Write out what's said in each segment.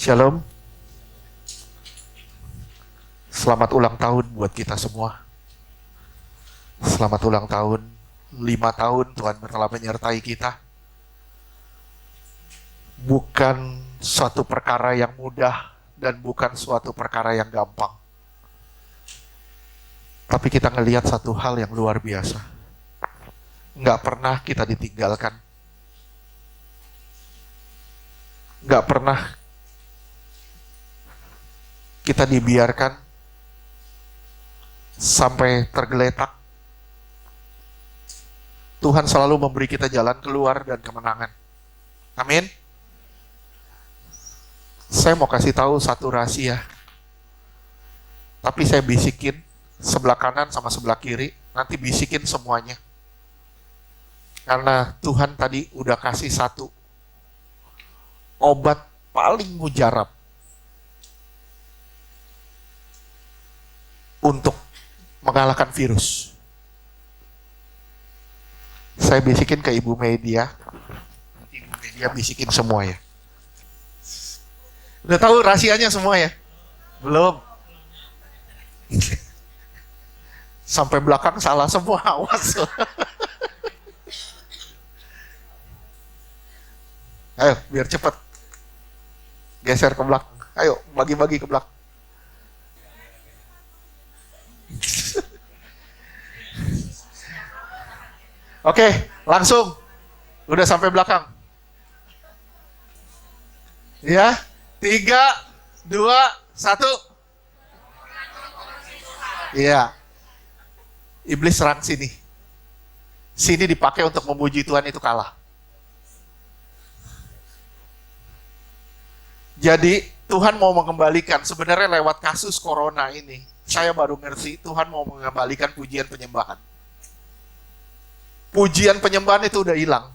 Shalom, selamat ulang tahun buat kita semua. Selamat ulang tahun, 5 tahun Tuhan telah menyertai kita. Bukan suatu perkara yang mudah dan bukan suatu perkara yang gampang. Tapi kita ngelihat satu hal yang luar biasa. Nggak pernah kita ditinggalkan. Nggak pernah kita dibiarkan sampai tergeletak. Tuhan selalu memberi kita jalan keluar dan kemenangan. Amin. Saya mau kasih tahu satu rahasia. Tapi saya bisikin sebelah kanan sama sebelah kiri, nanti bisikin semuanya. Karena Tuhan tadi udah kasih satu obat paling mujarab untuk mengalahkan virus. Saya bisikin ke Ibu Media. Ibu Media bisikin semua ya. Udah tahu rahasianya semua ya? Belum. Sampai belakang salah semua, awas. Ayo, biar cepat. Geser ke belakang. Ayo, bagi-bagi ke belakang. Oke, langsung. Udah sampai belakang. Ya, 3, 2, 1. Iya. Iblis serang sini. Sini dipakai untuk memuji Tuhan, itu kalah. Jadi Tuhan mau mengembalikan, sebenarnya lewat kasus corona ini, saya baru ngerti Tuhan mau mengembalikan pujian penyembahan. Pujian penyembahan itu udah hilang.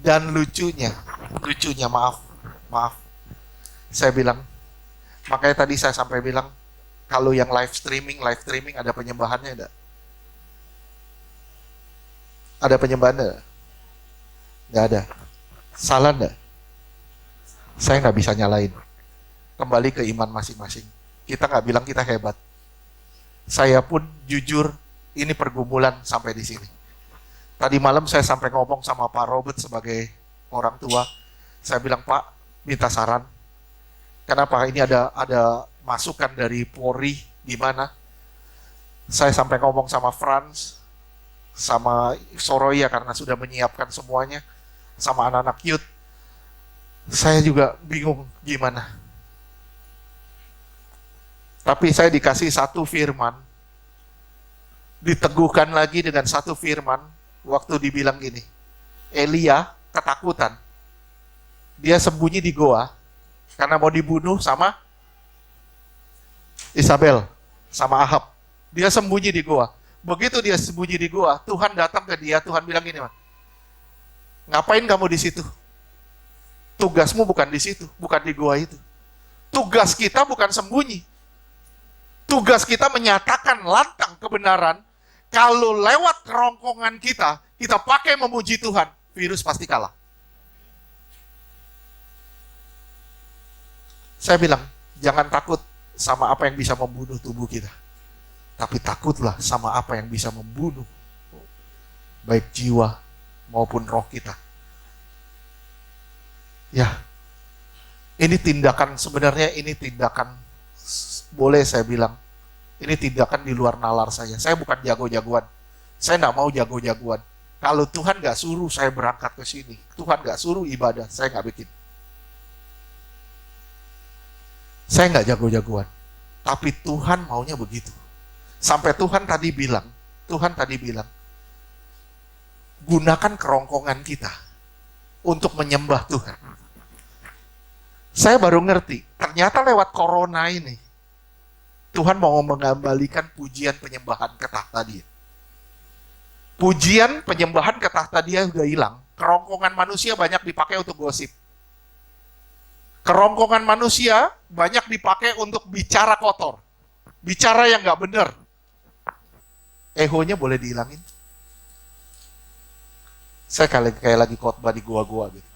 Dan lucunya maaf. Saya bilang, makanya tadi saya sampai bilang, kalau yang live streaming ada penyembahannya enggak? Ada penyembahannya? Enggak ada. Salah enggak? Saya nggak bisa nyalain. Kembali ke iman masing-masing. Kita nggak bilang kita hebat. Saya pun jujur, ini pergumulan sampai di sini. Tadi malam saya sampai ngomong sama Pak Robert sebagai orang tua. Saya bilang, Pak, minta saran. Kenapa ini ada masukan dari Polri gimana? Saya sampai ngomong sama Franz, sama Soroya karena sudah menyiapkan semuanya, sama anak-anak youth. Saya juga bingung gimana. Tapi saya dikasih satu firman, diteguhkan lagi dengan satu firman, waktu dibilang gini, Elia ketakutan. Dia sembunyi di goa, karena mau dibunuh sama Isabel, sama Ahab. Dia sembunyi di goa. Begitu dia sembunyi di goa, Tuhan datang ke dia, Tuhan bilang gini, ngapain kamu di situ? Tugasmu bukan di situ, bukan di gua itu. Tugas kita bukan sembunyi. Tugas kita menyatakan lantang kebenaran. Kalau lewat kerongkongan kita pakai memuji Tuhan, virus pasti kalah. Saya bilang, jangan takut sama apa yang bisa membunuh tubuh kita. Tapi takutlah sama apa yang bisa membunuh baik jiwa maupun roh kita. Ya, ini tindakan, sebenarnya ini tindakan, boleh saya bilang, ini tindakan di luar nalar saya. Saya bukan jago-jagoan. Saya nggak mau jago-jagoan. Kalau Tuhan nggak suruh saya berangkat ke sini, Tuhan nggak suruh ibadah, saya nggak bikin. Saya nggak jago-jagoan. Tapi Tuhan maunya begitu. Sampai Tuhan tadi bilang, gunakan kerongkongan kita untuk menyembah Tuhan. Saya baru ngerti, ternyata lewat corona ini, Tuhan mau mengembalikan pujian penyembahan ke tahta Dia. Pujian penyembahan ke tahta Dia udah hilang. Kerongkongan manusia banyak dipakai untuk gosip. Kerongkongan manusia banyak dipakai untuk bicara kotor. Bicara yang nggak benar. Ehonya boleh dihilangin. Saya kayak lagi khotbah di gua-gua gitu.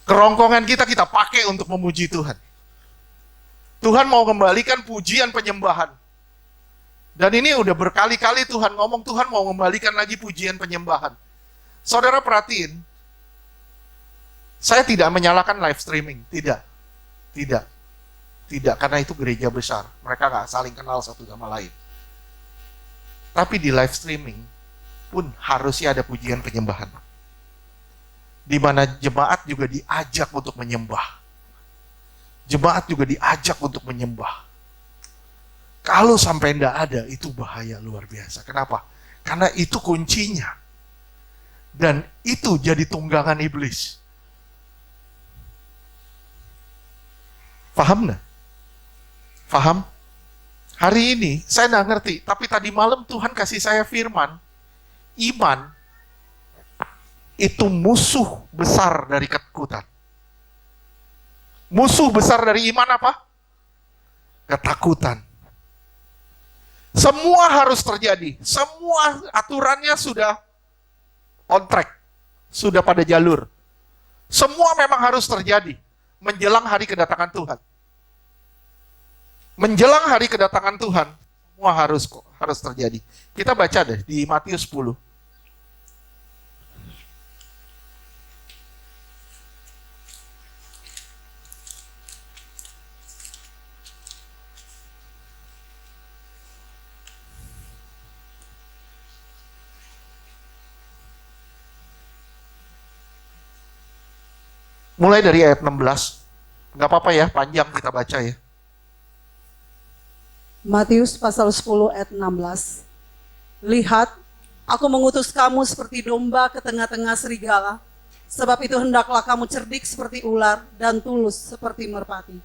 Kerongkongan kita pakai untuk memuji Tuhan. Tuhan mau kembalikan pujian penyembahan. Dan ini udah berkali-kali Tuhan ngomong, Tuhan mau kembalikan lagi pujian penyembahan. Saudara perhatiin, saya tidak menyalahkan live streaming, tidak, karena itu gereja besar, mereka nggak saling kenal satu sama lain. Tapi di live streaming pun harusnya ada pujian penyembahan, di mana jemaat juga diajak untuk menyembah, jemaat juga diajak untuk menyembah. Kalau sampai tidak ada, itu bahaya luar biasa. Kenapa? Karena itu kuncinya. Dan itu jadi tunggangan iblis. Paham nggak? Paham? Hari ini saya nggak ngerti, tapi tadi malam Tuhan kasih saya firman, iman itu musuh besar dari ketakutan. Musuh besar dari iman apa? Ketakutan. Semua harus terjadi. Semua aturannya sudah on track. Sudah pada jalur. Semua memang harus terjadi. Menjelang hari kedatangan Tuhan. Menjelang hari kedatangan Tuhan, semua harus terjadi. Kita baca deh di Matius 10. Mulai dari ayat 16. Nggak apa-apa ya, panjang kita baca ya. Matius pasal 10 ayat 16. Lihat, aku mengutus kamu seperti domba ke tengah-tengah serigala. Sebab itu hendaklah kamu cerdik seperti ular dan tulus seperti merpati.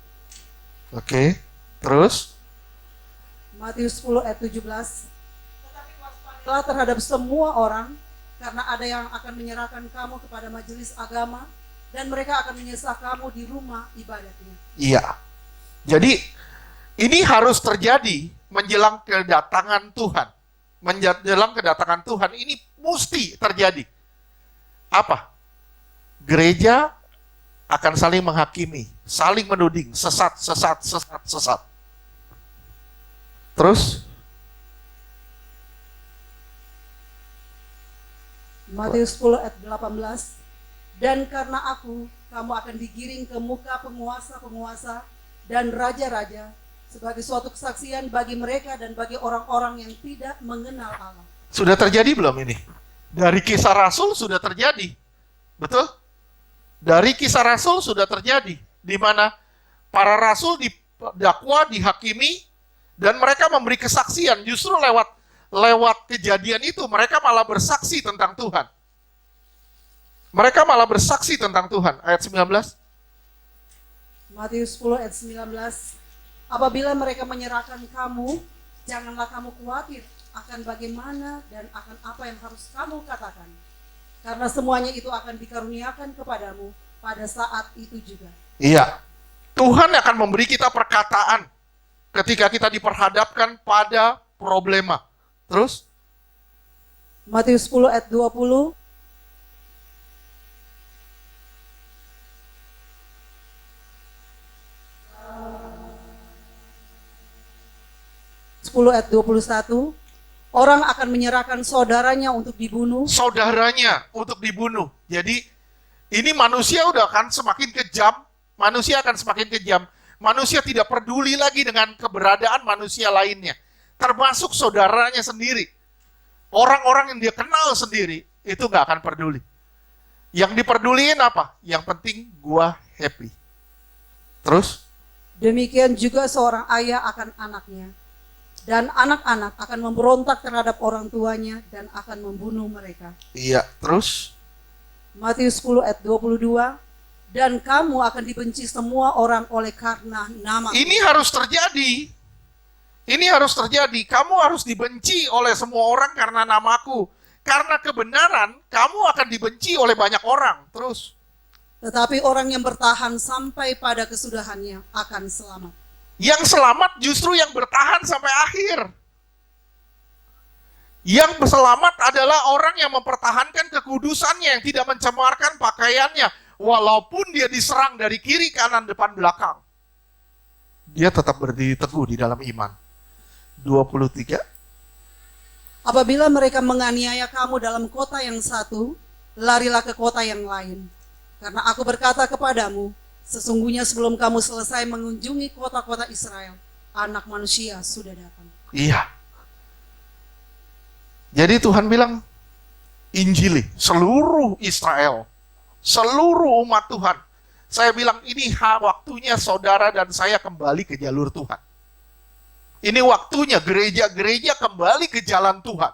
Oke, terus? Matius 10 ayat 17. Tetapi waspadalah terhadap semua orang, karena ada yang akan menyerahkan kamu kepada majelis agama, dan mereka akan menyesah kamu di rumah ibadatnya. Iya. Jadi ini harus terjadi menjelang kedatangan Tuhan. Menjelang kedatangan Tuhan ini mesti terjadi. Apa? Gereja akan saling menghakimi, saling menuding, sesat. Terus? Matius 10 ayat 18. Dan karena aku, kamu akan digiring ke muka penguasa-penguasa dan raja-raja sebagai suatu kesaksian bagi mereka dan bagi orang-orang yang tidak mengenal Allah. Sudah terjadi belum ini? Dari Kisah Rasul sudah terjadi. Betul? Dari Kisah Rasul sudah terjadi. Di mana para rasul didakwa, dihakimi, dan mereka memberi kesaksian. Justru lewat kejadian itu mereka malah bersaksi tentang Tuhan. Mereka malah bersaksi tentang Tuhan. Ayat 19. Matius 10 ayat 19. Apabila mereka menyerahkan kamu, janganlah kamu khawatir akan bagaimana dan akan apa yang harus kamu katakan. Karena semuanya itu akan dikaruniakan kepadamu pada saat itu juga. Iya. Tuhan akan memberi kita perkataan ketika kita diperhadapkan pada problema. Terus? Matius 10 ayat 20. 10 ayat 21, orang akan menyerahkan saudaranya untuk dibunuh. Saudaranya untuk dibunuh. Jadi ini manusia udah akan semakin kejam. Manusia akan semakin kejam. Manusia tidak peduli lagi dengan keberadaan manusia lainnya. Termasuk saudaranya sendiri. Orang-orang yang dia kenal sendiri, itu gak akan peduli. Yang diperduliin apa? Yang penting gua happy. Terus? Demikian juga seorang ayah akan anaknya. Dan anak-anak akan memberontak terhadap orang tuanya dan akan membunuh mereka. Iya, terus? Matius 10 ayat 22. Dan kamu akan dibenci semua orang oleh karena nama. Ini harus terjadi. Ini harus terjadi. Kamu harus dibenci oleh semua orang karena namaku. Karena kebenaran, kamu akan dibenci oleh banyak orang. Terus? Tetapi orang yang bertahan sampai pada kesudahannya akan selamat. Yang selamat justru yang bertahan sampai akhir. Yang selamat adalah orang yang mempertahankan kekudusannya, yang tidak mencemarkan pakaiannya. walaupun dia diserang dari kiri, kanan, depan, belakang, dia tetap berdiri teguh di dalam iman. 23. Apabila mereka menganiaya kamu dalam kota yang satu, larilah ke kota yang lain. Karena aku berkata kepadamu, sesungguhnya sebelum kamu selesai mengunjungi kota-kota Israel, Anak Manusia sudah datang. Iya. Jadi Tuhan bilang, Injili seluruh Israel, seluruh umat Tuhan. Saya bilang ini waktunya saudara dan saya kembali ke jalur Tuhan. Ini waktunya gereja-gereja kembali ke jalan Tuhan.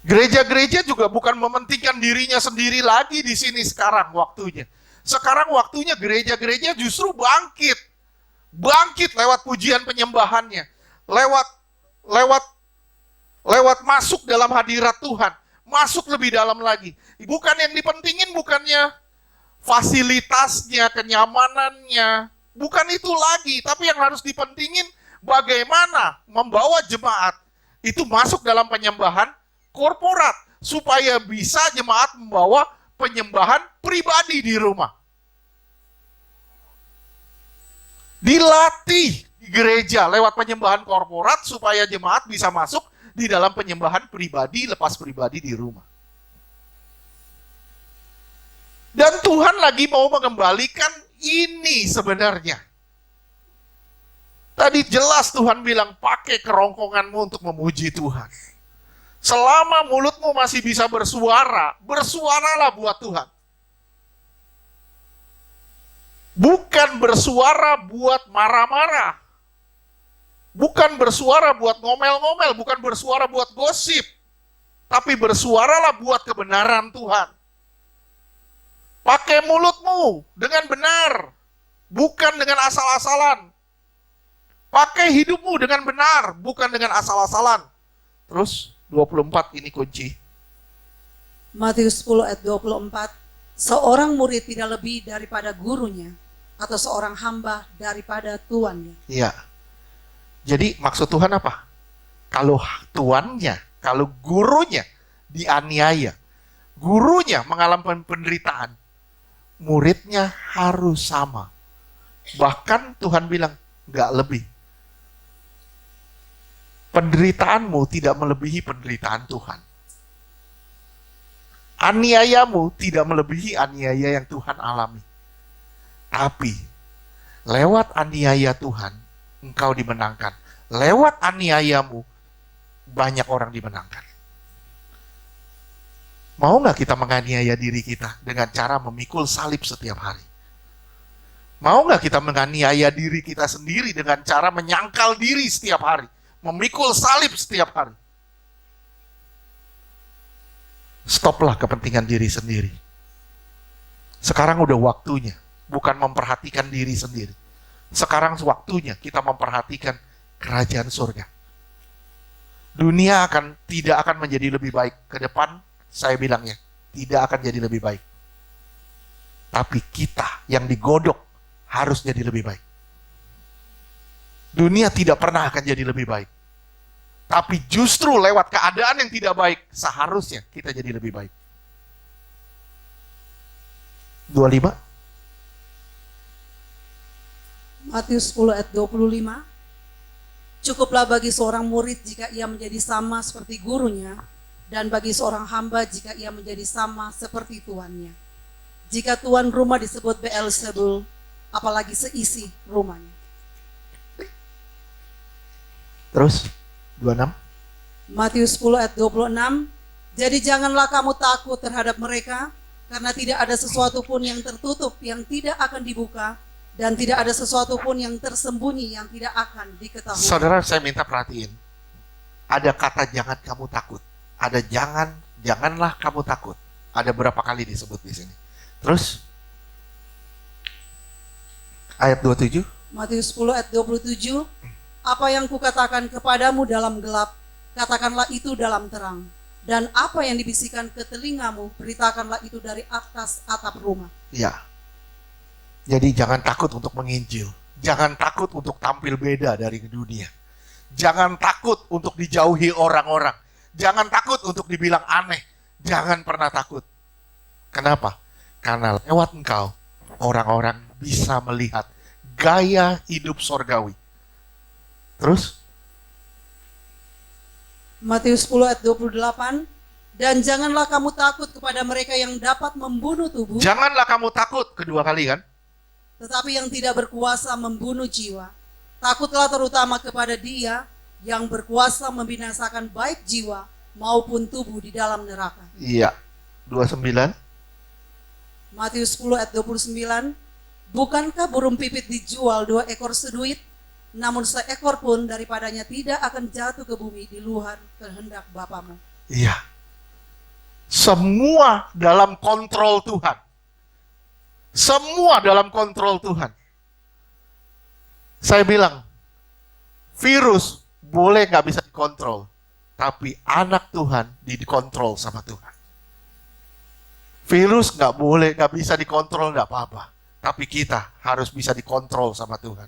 Gereja-gereja juga bukan mementingkan dirinya sendiri lagi di sini sekarang waktunya. Sekarang waktunya gereja-gereja justru bangkit. Bangkit lewat pujian penyembahannya. Lewat masuk dalam hadirat Tuhan. Masuk lebih dalam lagi. Bukan yang dipentingin bukannya fasilitasnya, kenyamanannya. Bukan itu lagi, tapi yang harus dipentingin bagaimana membawa jemaat itu masuk dalam penyembahan korporat supaya bisa jemaat membawa penyembahan pribadi di rumah. Dilatih di gereja lewat penyembahan korporat supaya jemaat bisa masuk di dalam penyembahan pribadi, lepas pribadi di rumah. Dan Tuhan lagi mau mengembalikan ini sebenarnya. Tadi jelas Tuhan bilang, pakai kerongkonganmu untuk memuji Tuhan. Selama mulutmu masih bisa bersuara, bersuaralah buat Tuhan. Bukan bersuara buat marah-marah. Bukan bersuara buat ngomel-ngomel, bukan bersuara buat gosip. Tapi bersuaralah buat kebenaran Tuhan. Pakai mulutmu dengan benar, bukan dengan asal-asalan. Pakai hidupmu dengan benar, bukan dengan asal-asalan. Terus 24 ini kunci. Matius 10 ayat 24. Seorang murid tidak lebih daripada gurunya, atau seorang hamba daripada tuannya. Iya. Jadi maksud Tuhan apa? Kalau tuannya, kalau gurunya dianiaya, gurunya mengalami penderitaan, muridnya harus sama. Bahkan Tuhan bilang, nggak lebih. Penderitaanmu tidak melebihi penderitaan Tuhan. Aniayamu tidak melebihi aniaya yang Tuhan alami. Tapi, lewat aniaya Tuhan, engkau dimenangkan. Lewat aniayamu, banyak orang dimenangkan. Mau nggak kita menganiaya diri kita dengan cara memikul salib setiap hari? Mau nggak kita menganiaya diri kita sendiri dengan cara menyangkal diri setiap hari? Memikul salib setiap hari? Stoplah kepentingan diri sendiri. Sekarang udah waktunya, bukan memperhatikan diri sendiri. Sekarang waktunya kita memperhatikan kerajaan surga. Dunia tidak akan menjadi lebih baik ke depan. Saya bilangnya, tidak akan jadi lebih baik. Tapi kita yang digodok harus jadi lebih baik. Dunia tidak pernah akan jadi lebih baik. Tapi justru lewat keadaan yang tidak baik, seharusnya kita jadi lebih baik. 25. Matius 10 ayat 25. Cukuplah bagi seorang murid jika ia menjadi sama seperti gurunya, dan bagi seorang hamba jika ia menjadi sama seperti tuannya. Jika tuan rumah disebut Beelzebul, apalagi seisi rumahnya. Terus 26. Matius 10 ayat 26. Jadi janganlah kamu takut terhadap mereka, karena tidak ada sesuatu pun yang tertutup yang tidak akan dibuka, dan tidak ada sesuatu pun yang tersembunyi yang tidak akan diketahui. Saudara, saya minta perhatiin. Ada kata jangan kamu takut. Ada janganlah kamu takut. Ada berapa kali disebut di sini. Terus ayat 27. Matius 10 ayat 27. Apa yang kukatakan kepadamu dalam gelap, katakanlah itu dalam terang. Dan apa yang dibisikkan ke telingamu, beritakanlah itu dari atas atap rumah. Ya. Jadi jangan takut untuk menginjil. Jangan takut untuk tampil beda dari dunia. Jangan takut untuk dijauhi orang-orang. Jangan takut untuk dibilang aneh. Jangan pernah takut. Kenapa? Karena lewat engkau, orang-orang bisa melihat gaya hidup sorgawi. Terus? Matius 10 ayat 28. Dan janganlah kamu takut kepada mereka yang dapat membunuh tubuh, Janganlah kamu takut, kedua kali kan? tetapi yang tidak berkuasa membunuh jiwa. Takutlah terutama kepada Dia yang berkuasa membinasakan baik jiwa maupun tubuh di dalam neraka. Iya. 29. Matius 10 ayat 29. Bukankah burung pipit dijual 2 ekor seduit? Namun seekor pun daripadanya tidak akan jatuh ke bumi di luar kehendak Bapamu. Iya. Semua dalam kontrol Tuhan. Semua dalam kontrol Tuhan. Saya bilang, virus boleh nggak bisa dikontrol, tapi anak Tuhan dikontrol sama Tuhan. Virus nggak bisa dikontrol, nggak apa-apa, tapi kita harus bisa dikontrol sama Tuhan.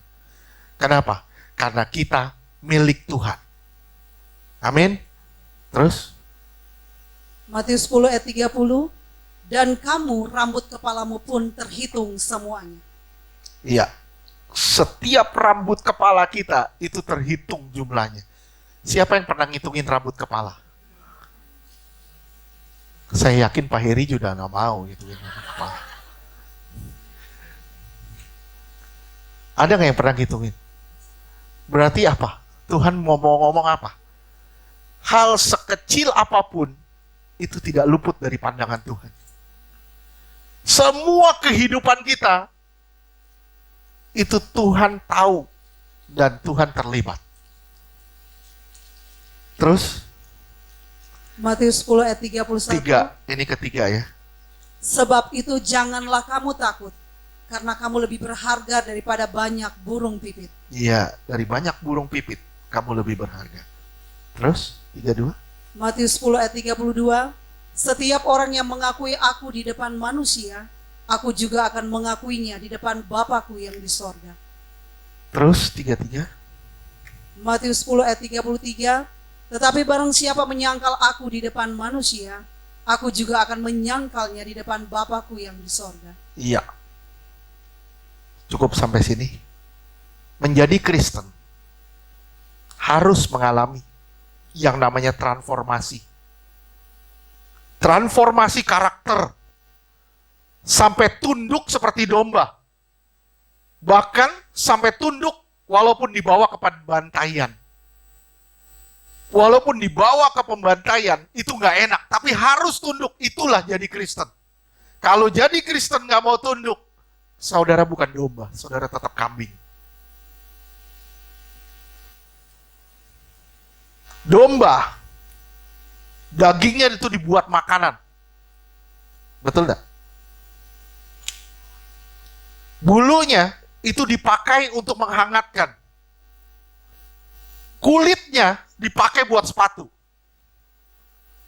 Kenapa? Karena kita milik Tuhan. Amin. Terus? Matius 10 ayat 30. Dan kamu rambut kepalamu pun terhitung semuanya. Iya. Setiap rambut kepala kita itu terhitung jumlahnya. Siapa yang pernah ngitungin rambut kepala? Saya yakin Pak Heri juga nggak mau ngitungin rambut kepala. Ada nggak yang pernah ngitungin? Berarti apa? Tuhan mau ngomong apa? Hal sekecil apapun itu tidak luput dari pandangan Tuhan. Semua kehidupan kita itu Tuhan tahu dan Tuhan terlibat. Terus Matius 10 ayat 31. ini ketiga ya. Sebab itu janganlah kamu takut, karena kamu lebih berharga daripada banyak burung pipit. Iya, dari banyak burung pipit kamu lebih berharga. Terus 32. Matius 10 ayat 32. Setiap orang yang mengakui aku di depan manusia, aku juga akan mengakuinya di depan Bapakku yang di sorga. Terus 33. Matius 10 ayat 33. Tetapi barang siapa menyangkal aku di depan manusia, aku juga akan menyangkalnya di depan Bapakku yang di sorga. Iya. Cukup sampai sini. Menjadi Kristen harus mengalami yang namanya transformasi. Transformasi karakter. Sampai tunduk seperti domba. Bahkan sampai tunduk walaupun dibawa ke pembantaian. Walaupun dibawa ke pembantaian, itu nggak enak. Tapi harus tunduk, itulah jadi Kristen. Kalau jadi Kristen nggak mau tunduk, saudara bukan domba, saudara tetap kambing. Domba, dagingnya itu dibuat makanan. Betul enggak? Bulunya itu dipakai untuk menghangatkan. Kulitnya dipakai buat sepatu.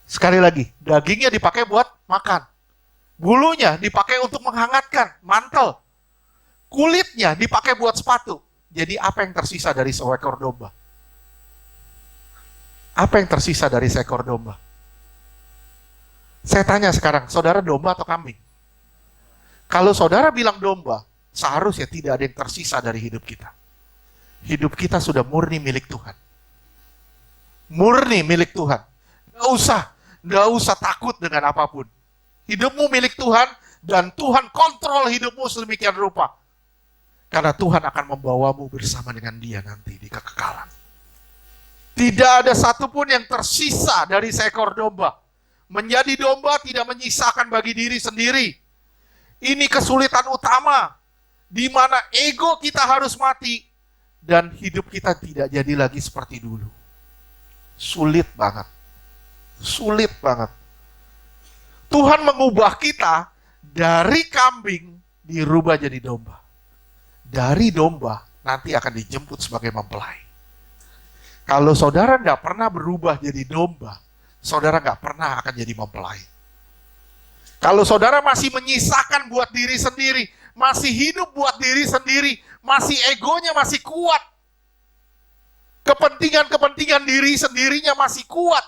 Sekali lagi, dagingnya dipakai buat makan. Bulunya dipakai untuk menghangatkan, mantel. Kulitnya dipakai buat sepatu. Jadi apa yang tersisa dari seekor domba? Apa yang tersisa dari seekor domba? Saya tanya sekarang, saudara domba atau kambing? Kalau saudara bilang domba, seharusnya tidak ada yang tersisa dari hidup kita. Hidup kita sudah murni milik Tuhan. Murni milik Tuhan. Nggak usah takut dengan apapun. Hidupmu milik Tuhan dan Tuhan kontrol hidupmu sedemikian rupa. Karena Tuhan akan membawamu bersama dengan Dia nanti di kekekalan. Tidak ada satupun yang tersisa dari seekor domba. Menjadi domba tidak menyisakan bagi diri sendiri. Ini kesulitan utama, di mana ego kita harus mati, dan hidup kita tidak jadi lagi seperti dulu. Sulit banget. Sulit banget. Tuhan mengubah kita dari kambing dirubah jadi domba. Dari domba nanti akan dijemput sebagai mempelai. Kalau saudara nggak pernah berubah jadi domba, saudara nggak pernah akan jadi mempelai. Kalau saudara masih menyisakan buat diri sendiri, masih hidup buat diri sendiri, masih egonya masih kuat, kepentingan-kepentingan diri sendirinya masih kuat,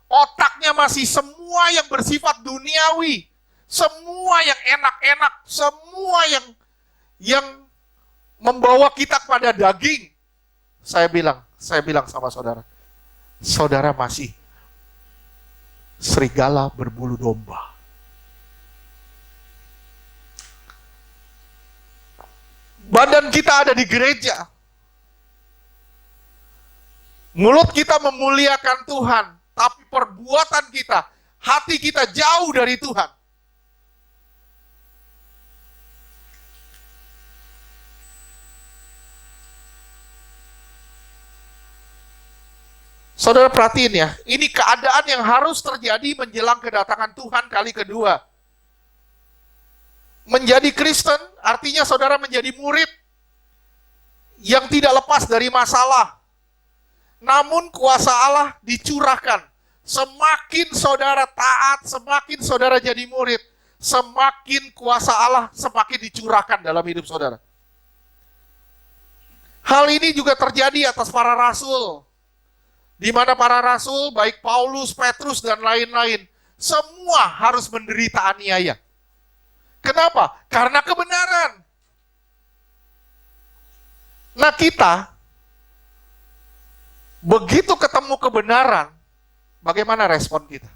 otaknya masih semua yang bersifat duniawi, semua yang enak-enak, semua yang membawa kita kepada daging. Saya bilang sama saudara, saudara masih serigala berbulu domba. Badan kita ada di gereja. Mulut kita memuliakan Tuhan, tapi perbuatan kita, hati kita jauh dari Tuhan. Saudara perhatiin ya, ini keadaan yang harus terjadi menjelang kedatangan Tuhan kali kedua. Menjadi Kristen artinya saudara menjadi murid yang tidak lepas dari masalah. Namun kuasa Allah dicurahkan. Semakin saudara taat, semakin saudara jadi murid, semakin kuasa Allah semakin dicurahkan dalam hidup saudara. Hal ini juga terjadi atas para rasul. Di mana para rasul, baik Paulus, Petrus, dan lain-lain, semua harus menderita aniaya. Kenapa? Karena kebenaran. Nah kita, begitu ketemu kebenaran, bagaimana respon kita?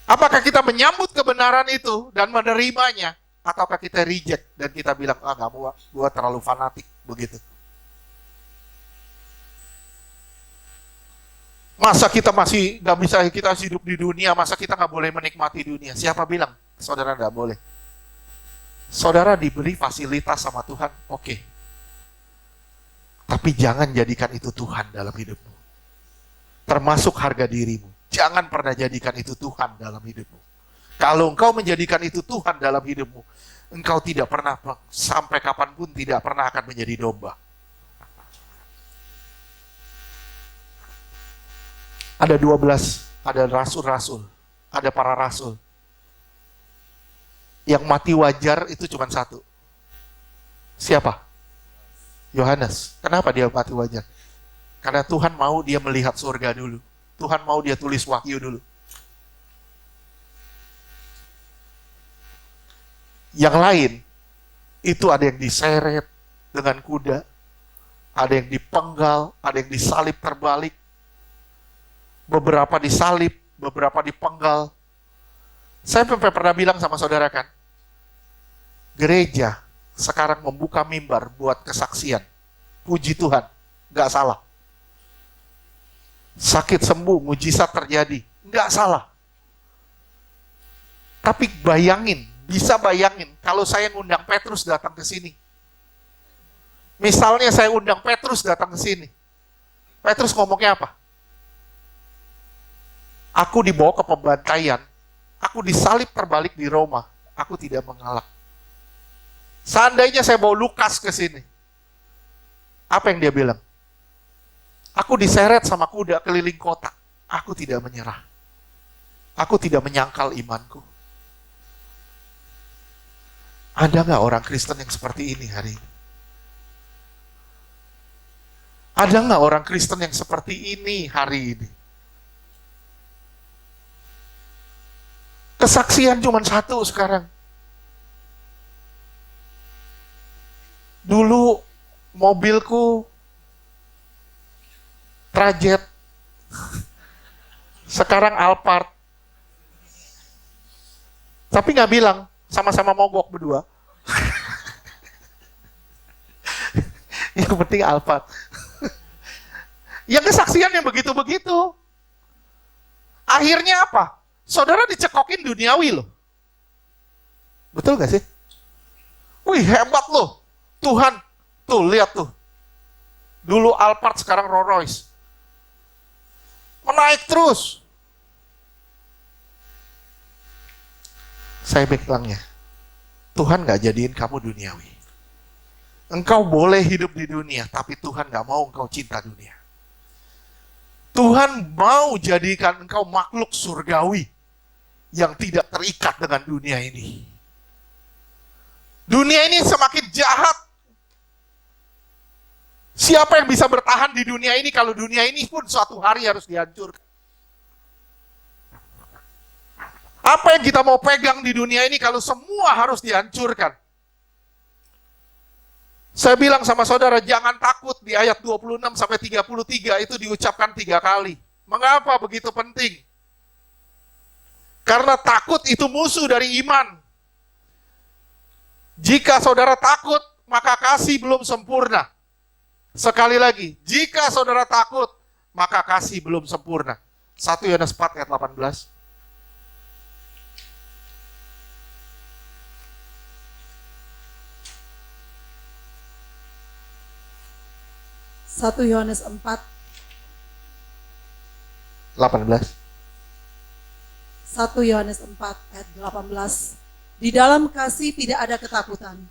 Apakah kita menyambut kebenaran itu dan menerimanya? Ataukah kita reject dan kita bilang, nggak mau, gua terlalu fanatik, begitu. Masa kita masih nggak bisa kita hidup di dunia, masa kita nggak boleh menikmati dunia? Siapa bilang saudara nggak boleh? Saudara diberi fasilitas sama Tuhan, oke. Tapi jangan jadikan itu Tuhan dalam hidupmu. Termasuk harga dirimu. Jangan pernah jadikan itu Tuhan dalam hidupmu. Kalau engkau menjadikan itu Tuhan dalam hidupmu, engkau tidak pernah, sampai kapanpun tidak pernah akan menjadi domba. Ada 12, ada rasul-rasul, ada para rasul. Yang mati wajar itu cuma satu. Siapa? Yohanes. Kenapa dia mati wajar? Karena Tuhan mau dia melihat surga dulu. Tuhan mau dia tulis wahyu dulu. Yang lain, itu ada yang diseret dengan kuda, ada yang dipenggal, ada yang disalib terbalik, beberapa disalib, beberapa dipenggal. Saya pernah bilang sama saudara kan, gereja sekarang membuka mimbar buat kesaksian. Puji Tuhan, nggak salah. Sakit sembuh, mujizat terjadi, nggak salah. Tapi bayangin, bisa bayangin kalau saya ngundang Petrus datang ke sini. Misalnya saya undang Petrus datang ke sini. Petrus ngomongnya apa? Aku dibawa ke pembantaian, aku disalib terbalik di Roma, aku tidak mengalah. Seandainya saya bawa Lukas ke sini, apa yang dia bilang? Aku diseret sama kuda keliling kota, aku tidak menyerah. Aku tidak menyangkal imanku. Ada nggak orang Kristen yang seperti ini hari ini? Ada nggak orang Kristen yang seperti ini hari ini? Kesaksian cuma satu sekarang. Dulu mobilku Trajet, sekarang Alphard. Tapi nggak bilang, sama-sama mogok berdua. Yang penting Alphard. Yang kesaksian yang begitu-begitu. Akhirnya apa? Saudara dicekokin duniawi loh. Betul gak sih? Wih hebat loh. Tuhan, tuh lihat tuh. Dulu Alphard, sekarang Rolls Royce. Menaik terus. Saya bilangnya, Tuhan gak jadiin kamu duniawi. Engkau boleh hidup di dunia, tapi Tuhan gak mau engkau cinta dunia. Tuhan mau jadikan engkau makhluk surgawi yang tidak terikat dengan dunia ini. Dunia ini semakin jahat. Siapa yang bisa bertahan di dunia ini kalau dunia ini pun suatu hari harus dihancurkan? Apa yang kita mau pegang di dunia ini kalau semua harus dihancurkan? Saya bilang sama saudara, jangan takut di ayat 26 sampai 33 itu diucapkan 3 kali. Mengapa begitu penting? Karena takut itu musuh dari iman. Jika saudara takut, maka kasih belum sempurna. Sekali lagi, jika saudara takut, maka kasih belum sempurna. 1 Yohanes 4 ayat 18. 1 Yohanes 4 18. 1 Yohanes 4 ayat 18. Di dalam kasih tidak ada ketakutan.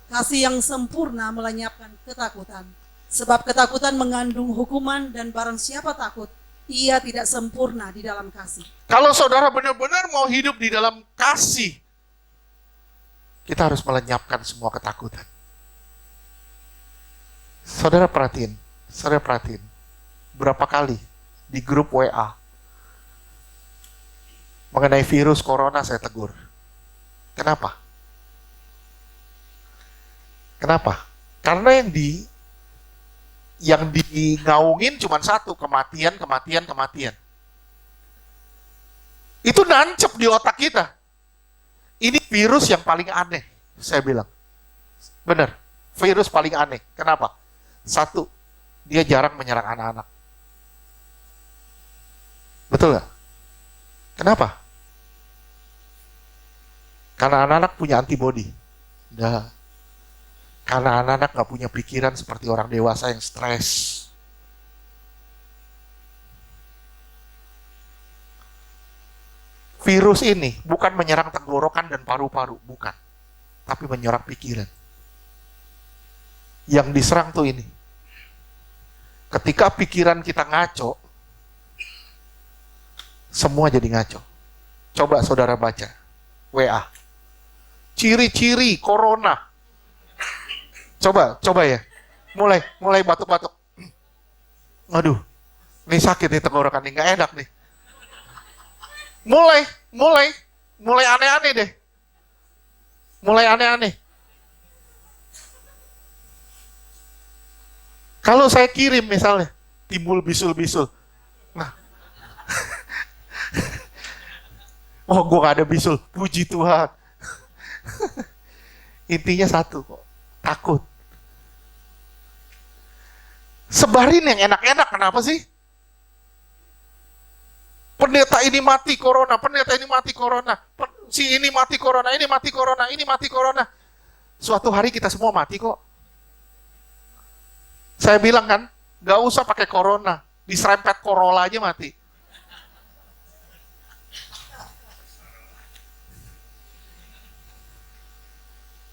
Kasih yang sempurna melenyapkan ketakutan. Sebab ketakutan mengandung hukuman dan barang siapa takut, ia tidak sempurna di dalam kasih. Kalau saudara benar-benar mau hidup di dalam kasih, kita harus melenyapkan semua ketakutan. Saudara perhatiin, berapa kali di grup WA mengenai virus corona saya tegur. Kenapa? Karena yang digaungin cuma satu, kematian. Itu nancep di otak kita. Ini virus yang paling aneh, saya bilang. Benar, virus paling aneh. Kenapa? Satu, dia jarang menyerang anak-anak. Betul nggak? Kenapa? Karena anak-anak punya antibodi. Nah, karena anak-anak nggak punya pikiran seperti orang dewasa yang stres. Virus ini bukan menyerang tenggorokan dan paru-paru, bukan. Tapi menyerang pikiran. Yang diserang tuh ini. Ketika pikiran kita ngaco, semua jadi ngaco. Coba saudara baca WA. Ciri-ciri corona. Coba ya. Mulai batuk-batuk. Aduh, ini sakit nih tenggorokan nih, nggak enak nih. Mulai aneh-aneh deh. Mulai aneh-aneh. Kalau saya kirim misalnya, timbul bisul-bisul. Nah, oh gue gak ada bisul, puji Tuhan. Intinya satu kok, takut. Sebarin yang enak-enak, kenapa sih? Pendeta ini mati corona, si ini mati corona, ini mati corona. Suatu hari kita semua mati kok. Saya bilang kan, gak usah pakai corona, diserempet Corolla aja mati.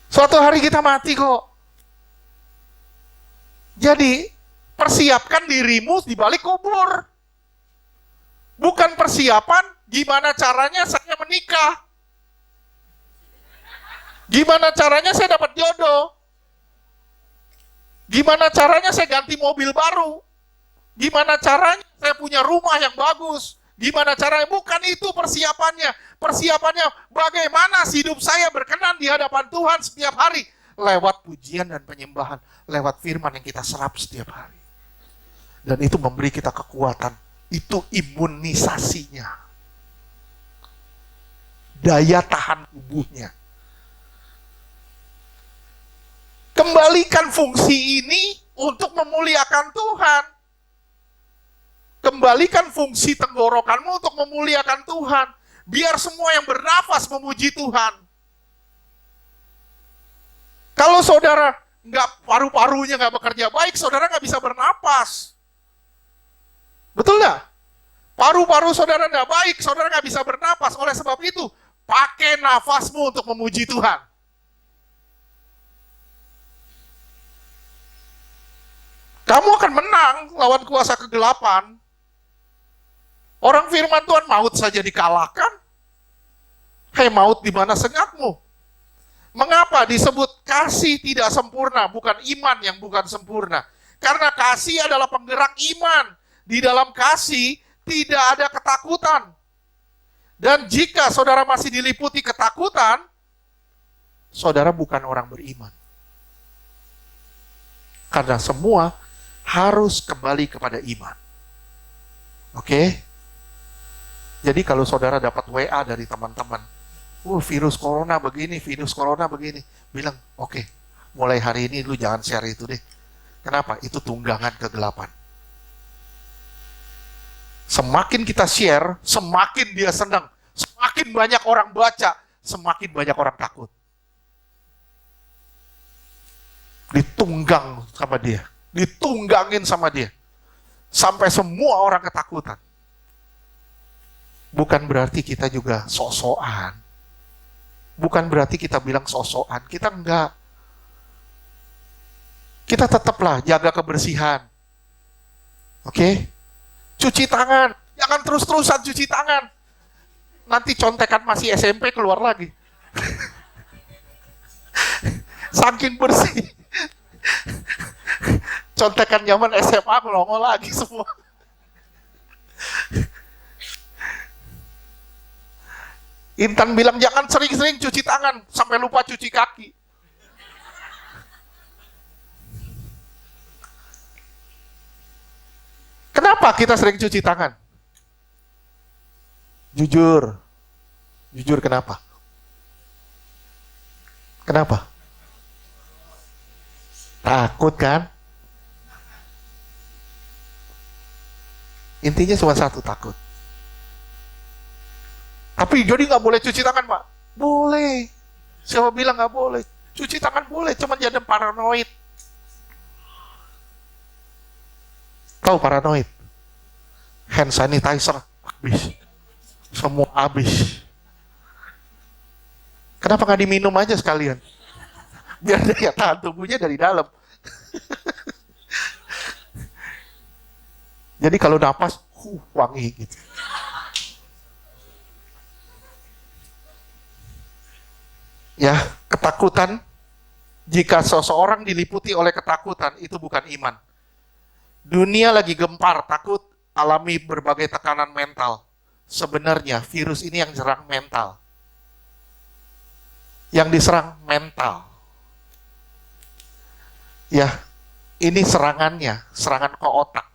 Suatu hari kita mati kok. Jadi, persiapkan dirimu di balik kubur. Bukan persiapan gimana caranya saya menikah. Gimana caranya saya dapat jodoh. Gimana caranya saya ganti mobil baru. Gimana caranya saya punya rumah yang bagus. Gimana caranya, bukan itu persiapannya. Persiapannya bagaimana hidup saya berkenan di hadapan Tuhan setiap hari. Lewat pujian dan penyembahan. Lewat firman yang kita serap setiap hari. Dan itu memberi kita kekuatan. Itu imunisasinya. Daya tahan tubuhnya. Kembalikan fungsi ini untuk memuliakan Tuhan. Kembalikan fungsi tenggorokanmu untuk memuliakan Tuhan. Biar semua yang bernafas memuji Tuhan. Kalau saudara paru-parunya nggak bekerja baik, saudara nggak bisa bernapas. Betul nggak? Paru-paru saudara nggak baik, saudara nggak bisa bernapas. Oleh sebab itu, pakai nafasmu untuk memuji Tuhan. Kamu akan menang lawan kuasa kegelapan. Orang firman Tuhan, maut saja dikalahkan. Hei maut, di mana sengatmu? Mengapa disebut kasih tidak sempurna, bukan iman yang bukan sempurna? Karena kasih adalah penggerak iman. Di dalam kasih tidak ada ketakutan. Dan jika saudara masih diliputi ketakutan, saudara bukan orang beriman. Karena semua harus kembali kepada iman. Oke? Jadi kalau saudara dapat WA dari teman-teman, virus corona begini, bilang, oke, mulai hari ini lu jangan share itu deh. Kenapa? Itu tunggangan kegelapan. Semakin kita share, semakin dia senang. Semakin banyak orang baca, semakin banyak orang takut. Ditunggang sama dia. Ditunggangin sama dia. Sampai semua orang ketakutan. Bukan berarti kita juga sok-sokan. Bukan berarti kita bilang sok-sokan. Kita enggak. Kita tetaplah jaga kebersihan. Oke? Cuci tangan. Jangan terus-terusan cuci tangan. Nanti contekan masih SMP keluar lagi. Saking bersih. Contekan zaman SMA melongo lagi semua. Intan bilang jangan sering-sering cuci tangan sampai lupa cuci kaki. Kenapa kita sering cuci tangan? Jujur. Jujur kenapa? Kenapa? Takut kan? Intinya cuma satu, takut. Tapi jadi nggak boleh cuci tangan, Pak? Boleh. Siapa bilang nggak boleh? Cuci tangan boleh, cuma jangan paranoid. Tahu paranoid? Hand sanitizer habis. Semua habis. Kenapa nggak diminum aja sekalian? Biar daya tahan tubuhnya dari dalam. Jadi kalau napas, wangi gitu. Ya, ketakutan. Jika seseorang diliputi oleh ketakutan, itu bukan iman. Dunia lagi gempar, takut, alami berbagai tekanan mental. Sebenarnya virus ini yang serang mental. Yang diserang mental. Ya, ini serangannya, serangan ke otak.